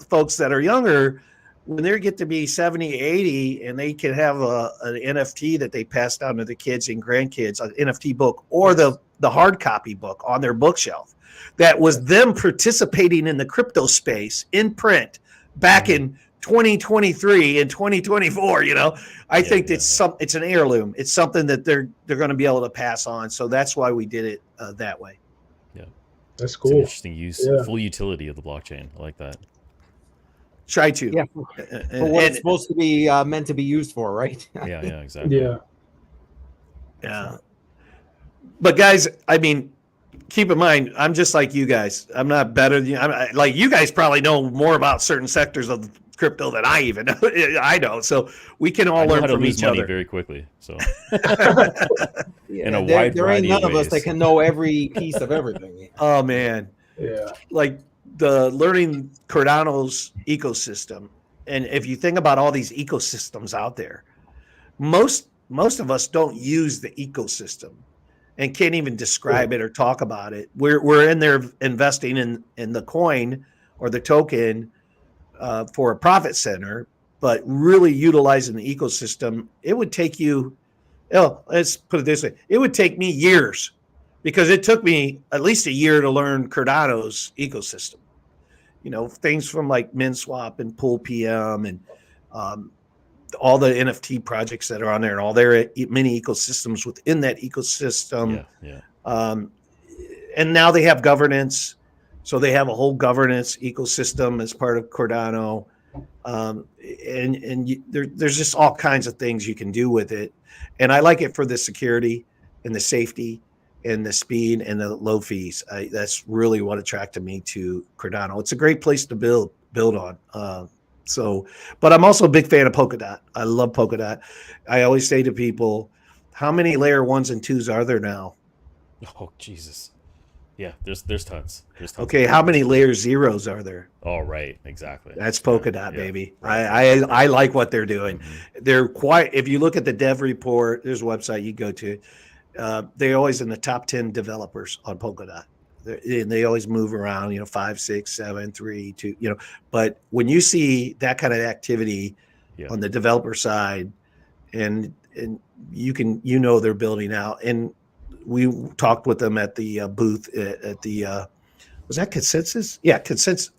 D: folks that are younger, when they get to be 70, 80, and they can have an NFT that they pass down to the kids and grandkids, an NFT book or the hard copy book on their bookshelf, that was them participating in the crypto space in print back in 2023 and 2024. I think it's an heirloom. It's something that they're going to be able to pass on. So that's why we did it that way.
C: Yeah,
B: That's
C: it's
B: cool.
C: an interesting use, full utility of the blockchain. I like that.
D: Try to.
A: Yeah, for what it's supposed to be meant to be used for, right?
C: Yeah, exactly.
D: Yeah. But guys, I mean, keep in mind, I'm just like you guys. I'm not better than you. Like you guys probably know more about certain sectors of crypto than I even know. I know. So we can all learn from each other
C: very quickly. So
A: in a wide there ain't none of us that can know every piece of everything.
D: Oh man.
B: Yeah.
D: Like the learning Cardano's ecosystem. And if you think about all these ecosystems out there, most of us don't use the ecosystem and can't even describe it or talk about it. We're in there investing in the coin or the token for a profit center, but really utilizing the ecosystem, it would take you, let's put it this way, it would take me years, because it took me at least a year to learn Cardano's ecosystem. Things from like MinSwap and Pool PM and all the NFT projects that are on there and all their mini ecosystems within that ecosystem. And now they have governance. So they have a whole governance ecosystem as part of Cardano. There's just all kinds of things you can do with it. And I like it for the security and the safety and the speed and the low fees. That's really what attracted me to Cardano. It's a great place to build on. But I'm also a big fan of Polkadot. I love Polkadot. I always say to people, how many layer 1s and 2s are there now?
C: Oh, Jesus. Yeah, there's tons.
D: Okay, how many layer 0s are there?
C: Oh, right, exactly.
D: That's Polkadot, baby. Right. I like what they're doing. Mm-hmm. They're if you look at the dev report, there's a website you go to, they're always in the top 10 developers on Polkadot. They always move around, 5, 6, 7, 3, 2, but when you see that kind of activity on the developer side, and you they're building out. And we talked with them at the booth at the was that Consensus? Yeah, Consensus.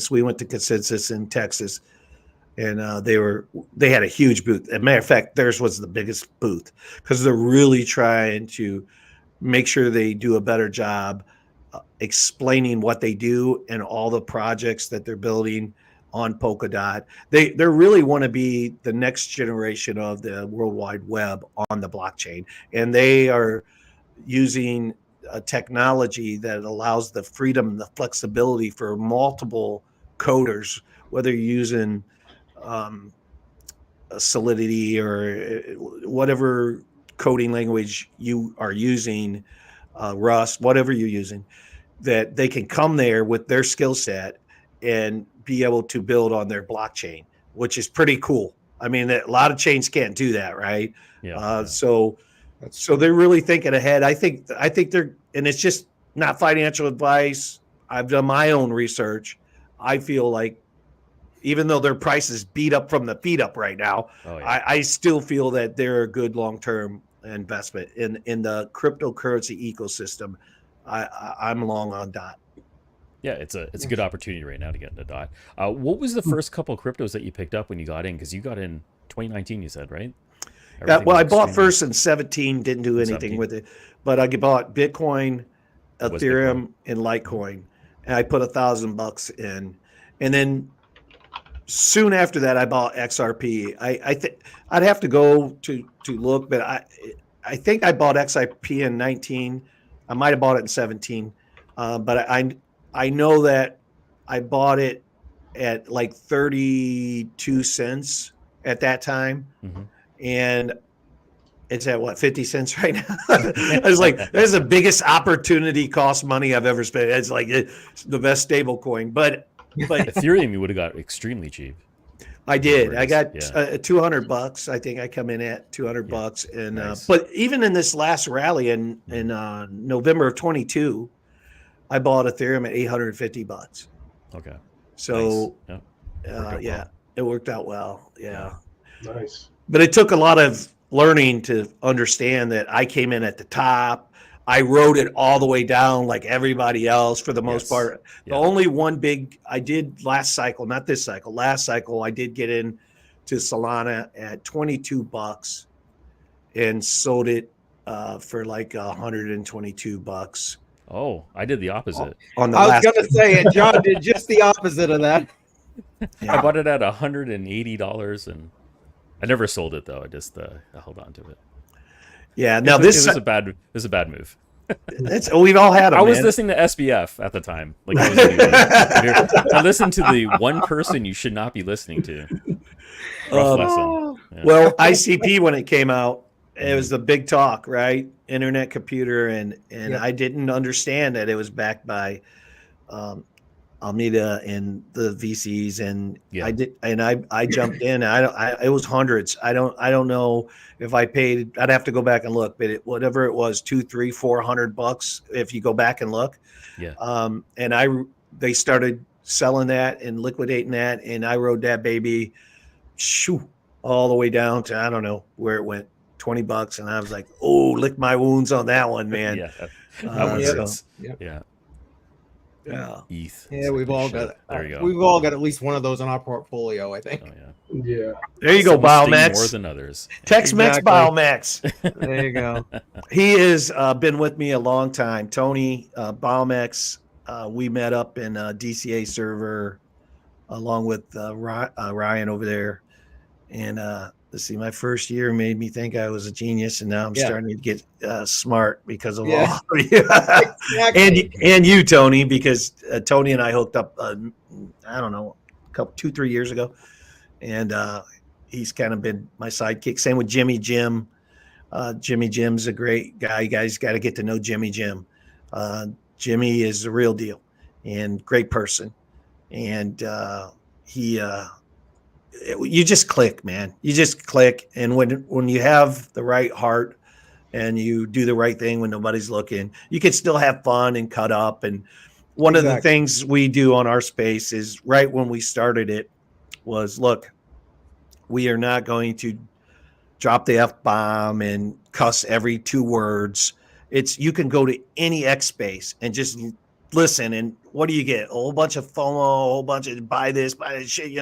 D: We went to Consensus in Texas, and they had a huge booth. As a matter of fact, theirs was the biggest booth, because they're really trying to make sure they do a better job explaining what they do and all the projects that they're building on Polkadot. They really want to be the next generation of the World Wide Web on the blockchain, and they are using a technology that allows the freedom and the flexibility for multiple coders, whether you're using Solidity or whatever coding language you are using, Rust, whatever you're using, that they can come there with their skill set and be able to build on their blockchain, which is pretty cool. I mean, a lot of chains can't do that, right? So they're really thinking ahead. I think they're, and it's just not financial advice. I've done my own research. I feel like even though their price is beat up from the feet up right now, I still feel that they're a good long-term investment in the cryptocurrency ecosystem. I'm long on DOT.
C: Yeah, it's a good opportunity right now to get into DOT. What was the first couple of cryptos that you picked up when you got in? Because you got in 2019, you said, right?
D: I bought first in 17, didn't do anything with it, but I bought Bitcoin, Ethereum, and Litecoin, and I put $1,000 in, and then soon after that I bought XRP. I think I'd have to go to look, but I think I bought XRP in 19. I might have bought it in 17, but I know that I bought it at like 32 cents at that time. Mm-hmm. And it's at what, 50 cents right now? I was like, that's the biggest opportunity cost money I've ever spent. It's like the best stable coin. But but
C: Ethereum, you would have got extremely cheap.
D: I did. I got
C: Yeah.
D: $200. I think I come in at $200, and
C: Nice.
D: but even in this last rally in November of 22, I bought Ethereum at $850.
C: Okay.
D: So
C: Nice. Yeah.
D: yeah, it worked out well. Yeah.
B: Nice.
D: But it took a lot of learning to understand that I came in at the top. I rode it all the way down like everybody else for the most
C: Yes.
D: part.
C: Yeah.
D: The only one big I did last cycle, not this cycle, last cycle, I did get in to Solana at $22 and sold it for like $122
C: Oh, I did the opposite.
D: on the
A: I was
D: last.
A: gonna say it. John did just the opposite of that.
C: I bought it at $180, and I never sold it though. I just I held on to it.
D: Yeah, now
C: It was a bad move.
D: we've all had them.
C: I was listening to SBF at the time. Like I listened to the one person you should not be listening to. Rough lesson. Yeah.
D: Well, ICP when it came out, it was the big talk, right? Internet computer, and
A: Yeah.
D: I didn't understand that it was backed by Almeida and the VCs, and
C: Yeah.
D: I did, and I jumped in. It was hundreds. I don't know if I paid. I'd have to go back and look, but whatever it was, $200, $300, $400 if you go back and look.
C: Yeah.
D: And they started selling that and liquidating that, and I rode that baby, shoo, all the way down to I don't know where it went, $20, and I was like, oh, lick my wounds on that one, man.
C: Yeah. That one
A: yeah.
C: hurts.
A: Yep.
C: Yeah.
D: Yeah.
C: ETH.
A: Yeah, we've all
C: Shit.
A: got.
C: There you go.
A: We've all got at least one of those in our portfolio, I think.
C: Oh yeah.
B: Yeah.
D: There you go,
C: Some sting
D: Biomax.
C: more than others.
D: Tex-Mex
A: Exactly.
D: Biomax.
A: There you go.
D: He has been with me a long time. Tony Biomax, we met up in a DCA server along with Ryan over there. And let's see, my first year made me think I was a genius, and now I'm starting to get smart because of all of you.
A: Exactly.
D: and you, Tony, because Tony and I hooked up, I don't know, 2-3 years ago. And he's kind of been my sidekick. Same with Jimmy Jim. Jimmy Jim's a great guy. You guys got to get to know Jimmy Jim. Jimmy is the real deal and great person. And you just click, man. You just click. And when you have the right heart and you do the right thing when nobody's looking, you can still have fun and cut up. And one of the things we do on our space is right when we started it was, look, we are not going to drop the F-bomb and cuss every 2 words. You can go to any X space and just listen, and what do you get? A whole bunch of FOMO, a whole bunch of buy this shit,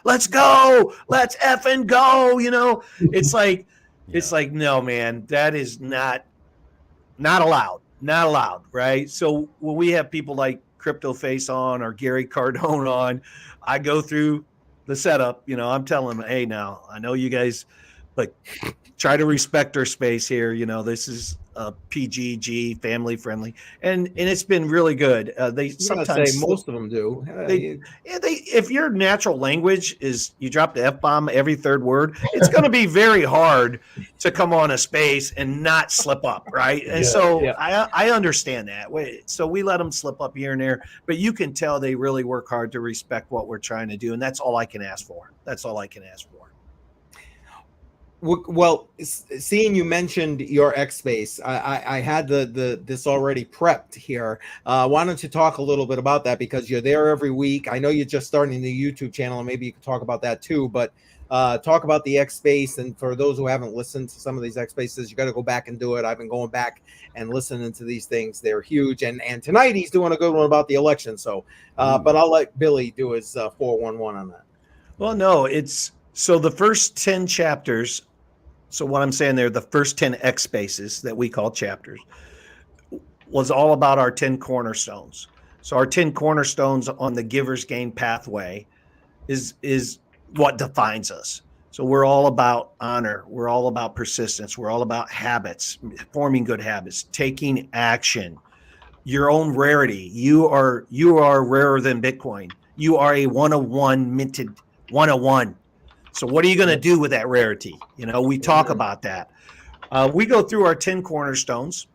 D: let's go, let's effing go, it's like, it's like, no, man, that is not allowed, right? So when we have people like Crypto Face on or Gary Cardone on, I go through the setup, I'm telling them, hey, now I know you guys, but try to respect our space here. This is PGG, family friendly, and it's been really good. They sometimes
A: say most of them do.
D: If your natural language is you drop the F-bomb every 3rd word, it's going to be very hard to come on a space and not slip up, right? And I understand that. So we let them slip up here and there, but you can tell they really work hard to respect what we're trying to do, and that's all I can ask for.
A: Well, seeing you mentioned your X space, I had this already prepped here. Why don't you talk a little bit about that, because you're there every week. I know you're just starting the YouTube channel, and maybe you could talk about that too. But talk about the X space, and for those who haven't listened to some of these X spaces, you got to go back and do it. I've been going back and listening to these things; they're huge. And tonight he's doing a good one about the election. So, but I'll let Billy do his 411 on that.
D: Well, no, so the first 10 chapters. So what I'm saying there, the first 10 X spaces that we call chapters was all about our 10 cornerstones. So our 10 cornerstones on the giver's gain pathway is what defines us. So we're all about honor. We're all about persistence. We're all about habits, forming good habits, taking action, your own rarity. You are rarer than Bitcoin. You are a 101 minted 101. So what are you going to do with that rarity? We talk about that. We go through our 10 cornerstones,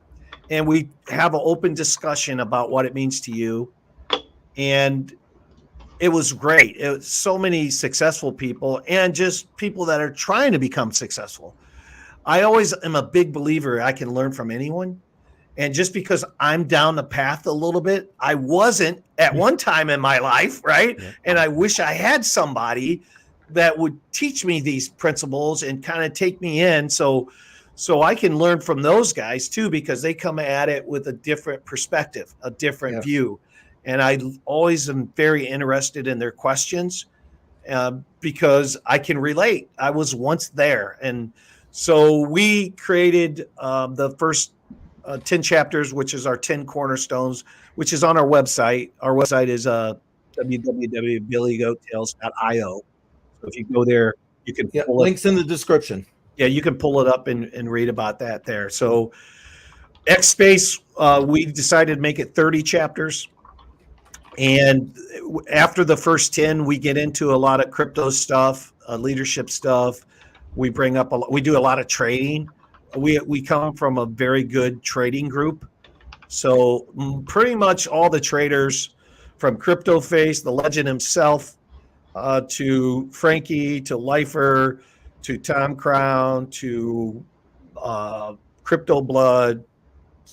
D: and we have an open discussion about what it means to you. And it was great. It was so many successful people and just people that are trying to become successful. I always am a big believer I can learn from anyone. And just because I'm down the path a little bit, I wasn't at one time in my life, right?
C: Yeah.
D: And I wish I had somebody that would teach me these principles and kind of take me in so I can learn from those guys too, because they come at it with a different perspective, a different view. And I always am very interested in their questions because I can relate. I was once there. And so we created the first 10 chapters, which is our 10 cornerstones, which is on our website. Our website is www.billygoattails.io. So if you go there, you can pull
A: links in the description.
D: Yeah, you can pull it up and read about that there. So X Space, we decided to make it 30 chapters. And after the first 10, we get into a lot of crypto stuff, leadership stuff. We bring up we do a lot of trading. We come from a very good trading group. So pretty much all the traders from Crypto Face, the legend himself, to Frankie, to Lifer, to Tom Crown, to Crypto Blood,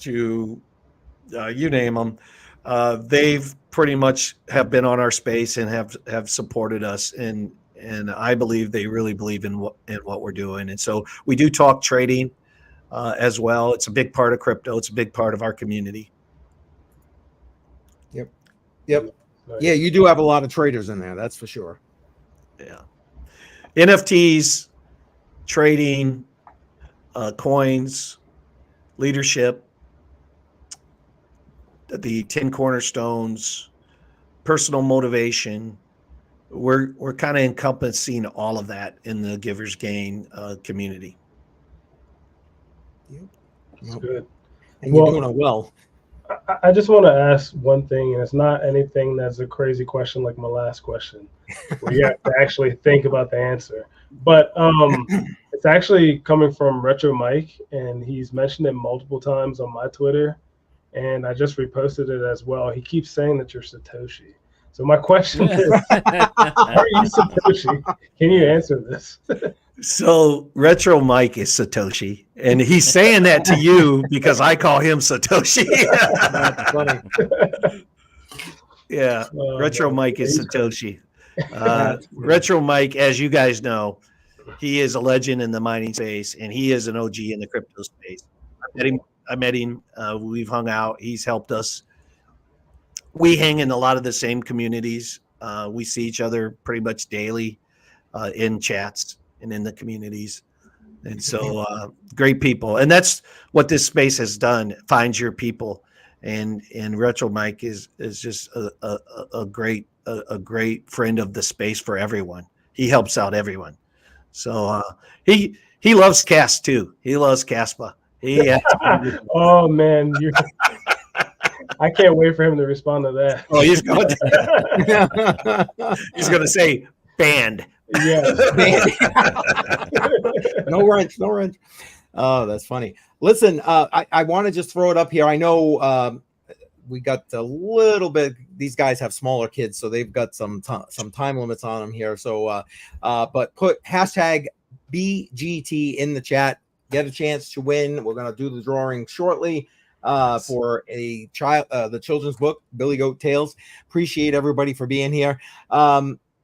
D: to you name them, they've pretty much have been on our space and have supported us. And I believe they really believe in what we're doing. And so we do talk trading as well. It's a big part of crypto. It's a big part of our community.
A: Yep. Yeah, you do have a lot of traders in there. That's for sure.
D: Yeah. NFTs, trading, coins, leadership, the 10 cornerstones, personal motivation. We're kind of encompassing all of that in the Givers Gain community.
B: That's good.
A: And you're doing it well.
B: I just want to ask one thing, and it's not anything that's a crazy question like my last question, where you have to actually think about the answer. But it's actually coming from Retro Mike, and he's mentioned it multiple times on my Twitter, and I just reposted it as well. He keeps saying that you're Satoshi. So my question is, are you Satoshi? Can you answer this?
D: So Retro Mike is Satoshi, and he's saying that to you because I call him Satoshi.
A: That's funny.
D: Yeah, Retro Mike is Satoshi. Retro Mike, as you guys know, he is a legend in the mining space, and he is an OG in the crypto space. I met him. We've hung out. He's helped us. We hang in a lot of the same communities. We see each other pretty much daily in chats and in the communities. And so great people. And that's what this space has done. Find your people. And Retro Mike is just a great friend of the space for everyone. He helps out everyone. So he loves Cas too. He loves Caspa.
B: Oh man, I can't wait for him to respond to that.
D: Oh, he's going to say banned.
B: Yeah.
A: No wrench. Oh, that's funny. Listen, I want to just throw it up here. I know we got a little bit. These guys have smaller kids, so they've got some time limits on them here. So, but put hashtag BGT in the chat. Get a chance to win. We're gonna do the drawing shortly for the children's book, Billy Goat Tales. Appreciate everybody for being here.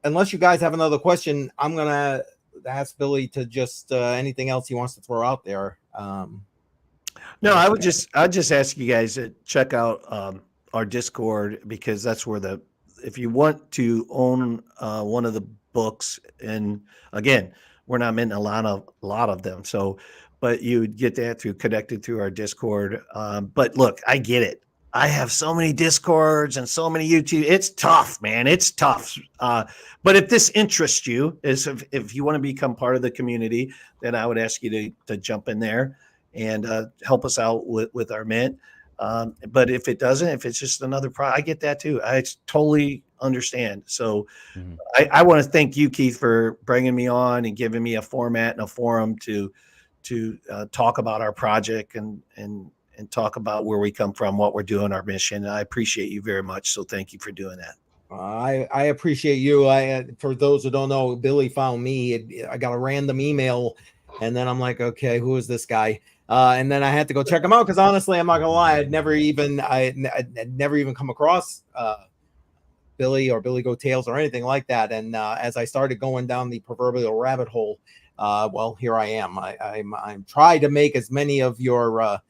A: Unless you guys have another question, I'm gonna ask Billy to just anything else he wants to throw out there.
D: No, I'd just ask you guys to check out our Discord, because that's where if you want to own one of the books, and again, we're not minting a lot of them, so but you would get that connected through our Discord. But look, I get it. I have so many Discords and so many YouTube. It's tough, man. It's tough. But if this interests you, if you want to become part of the community, then I would ask you to jump in there and help us out with our mint. But if it doesn't, if it's just another product, I get that too. I totally understand. So I want to thank you, Keith, for bringing me on and giving me a format and a forum to talk about our project and talk about where we come from, what we're doing, our mission. I appreciate you very much. So thank you for doing that.
A: I appreciate you. For those who don't know, Billy found me. I got a random email, and then I'm like, okay, who is this guy? And then I had to go check him out because honestly, I'm not gonna lie, I'd never even come across Billy or Billy Go Tales or anything like that. And as I started going down the proverbial rabbit hole, well, here I am. I'm trying to make as many of your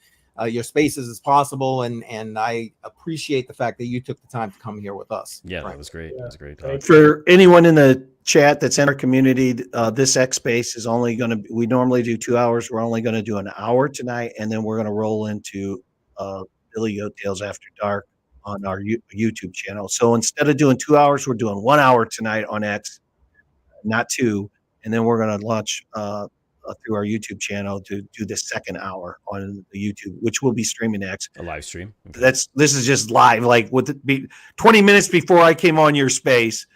A: spaces as possible, and I appreciate the fact that you took the time to come here with us.
C: Yeah,
A: Right.
C: that was great.
B: Yeah.
C: That was a great talk.
D: For anyone in the chat that's in our community, this X space is only going to, we normally do 2 hours. We're only going to do an hour tonight. And then we're going to roll into Billy Goat Tales After Dark on our YouTube channel. So instead of doing 2 hours, we're doing 1 hour tonight on X, not 2. And then we're going to launch through our YouTube channel to do the second hour on the YouTube, which will be streaming X.
C: A live stream. Okay.
D: This is just live. Like 20 minutes before I came on your space,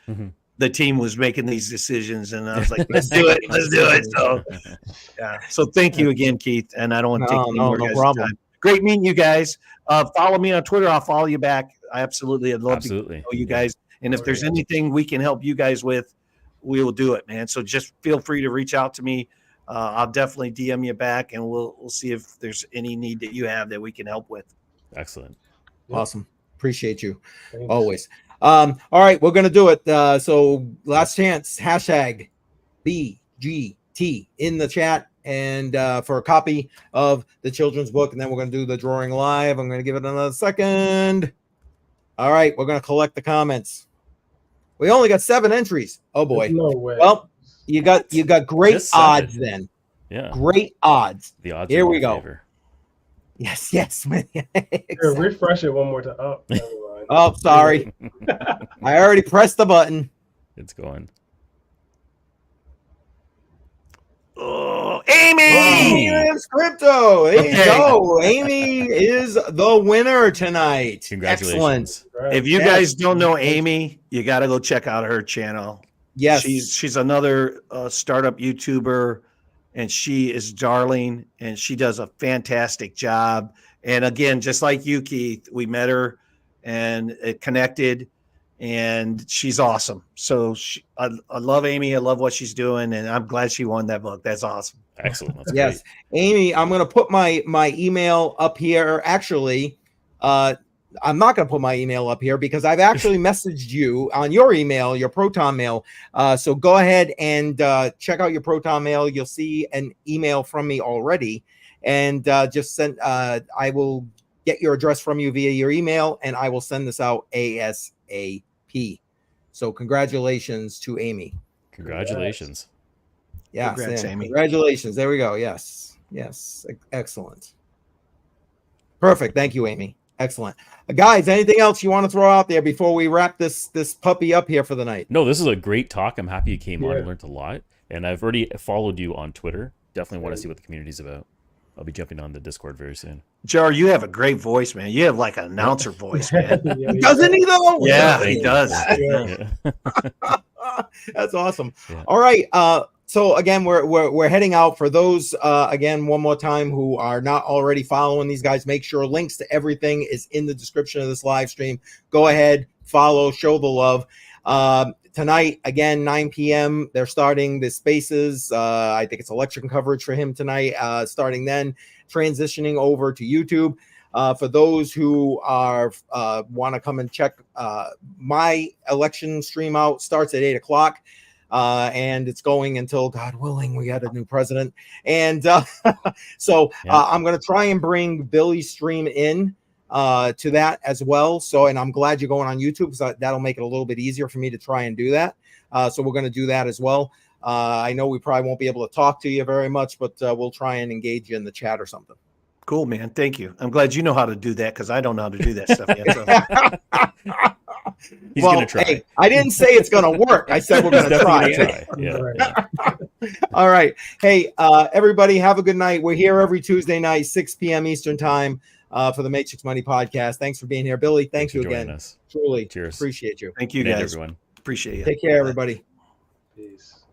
D: the team was making these decisions, and I was like, "Let's do it, let's do it." So, yeah. So thank you again, Keith. And I don't want to take any more guys'
A: problem.
D: time. Great meeting you guys. Follow me on Twitter. I'll follow you back. I'd love to know you guys. And if there's anything we can help you guys with, we will do it, man. So just feel free to reach out to me. I'll definitely DM you back, and we'll see if there's any need that you have that we can help with.
C: Excellent.
A: Awesome. Appreciate you.
B: Thanks.
A: Always. All right, we're gonna do it. So last chance, hashtag BGT in the chat, and for a copy of the children's book, and then we're gonna do the drawing live. I'm gonna give it another second. All right, we're gonna collect the comments. We only got 7 entries. Oh boy.
B: There's no way.
A: Well, you got great
C: Just 7.
A: odds then.
C: Yeah.
A: Great odds.
C: The odds.
A: Here
C: are in
A: we
C: our
A: go.
C: favor.
A: Yes.
B: Here,
A: Exactly.
B: refresh it one more time. Oh, never mind.
A: Oh, sorry. I already pressed the button.
C: It's going.
D: Oh,
A: Amy
D: Amy!
A: is crypto. There you
D: Okay.
A: go. Amy is the winner tonight.
C: Congratulations.
B: Right.
D: If you
A: Yes.
D: guys don't know Amy, you got to go check out her channel.
A: Yes.
D: She's another startup YouTuber, and she is darling, and she does a fantastic job. And again, just like you, Keith, we met her and it connected, and she's awesome. So I love Amy. I love what she's doing, and I'm glad she won that book. That's awesome.
C: Excellent. That's
A: Yes. Amy, I'm going to put my email up here. Actually, I'm not going to put my email up here because I've actually messaged you on your email, your Proton mail. So go ahead and check out your Proton mail. You'll see an email from me already, and just send. I will get your address from you via your email, and I will send this out ASAP. So congratulations to Amy.
C: Congratulations.
A: Yes,
D: Congrats,
A: and
D: Amy.
A: congratulations. There we go. Yes. Excellent. Perfect. Thank you, Amy. Excellent. Guys, anything else you want to throw out there before we wrap this puppy up here for the night?
C: No, this is a great talk. I'm happy you came on
B: Yeah.
C: and learned a lot. And I've already followed you on Twitter. Definitely want to see what the community's about. I'll be jumping on the Discord very soon.
D: Jar, you have a great voice, man. You have like an announcer voice, man.
B: Yeah,
A: Doesn't he though?
D: Yeah,
C: Thank
D: he
C: you.
D: does.
B: Yeah.
C: Yeah.
A: That's awesome.
C: Yeah.
A: All right. So again, we're heading out. For those again, one more time, who are not already following these guys, make sure links to everything is in the description of this live stream. Go ahead, follow, show the love. Tonight, again, 9 p.m. They're starting the spaces. I think it's election coverage for him tonight. Starting then, transitioning over to YouTube. For those who are want to come and check my election stream out, starts at 8 o'clock. And it's going until, God willing, we got a new president. And so I'm going to try and bring Billy's stream in to that as well. So, and I'm glad you're going on YouTube because that'll make it a little bit easier for me to try and do that. So we're going to do that as well. I know we probably won't be able to talk to you very much, but we'll try and engage you in the chat or something.
D: Cool, man. Thank you. I'm glad you know how to do that because I don't know how to do that stuff yet. So.
C: He's gonna try.
A: Hey, I didn't say it's going to work. I said we're going to try.
C: Yeah.
B: Right.
A: All right. Hey, everybody, have a good night. We're here every Tuesday night, 6 p.m. Eastern time for the Matrix Money Podcast. Thanks for being here. Billy, thank you
C: for joining
A: again.
C: us.
A: Truly.
C: Cheers.
A: Appreciate you.
D: Thank you,
C: Good night,
D: guys.
C: everyone.
D: Appreciate you.
A: Take care, everybody.
B: Peace.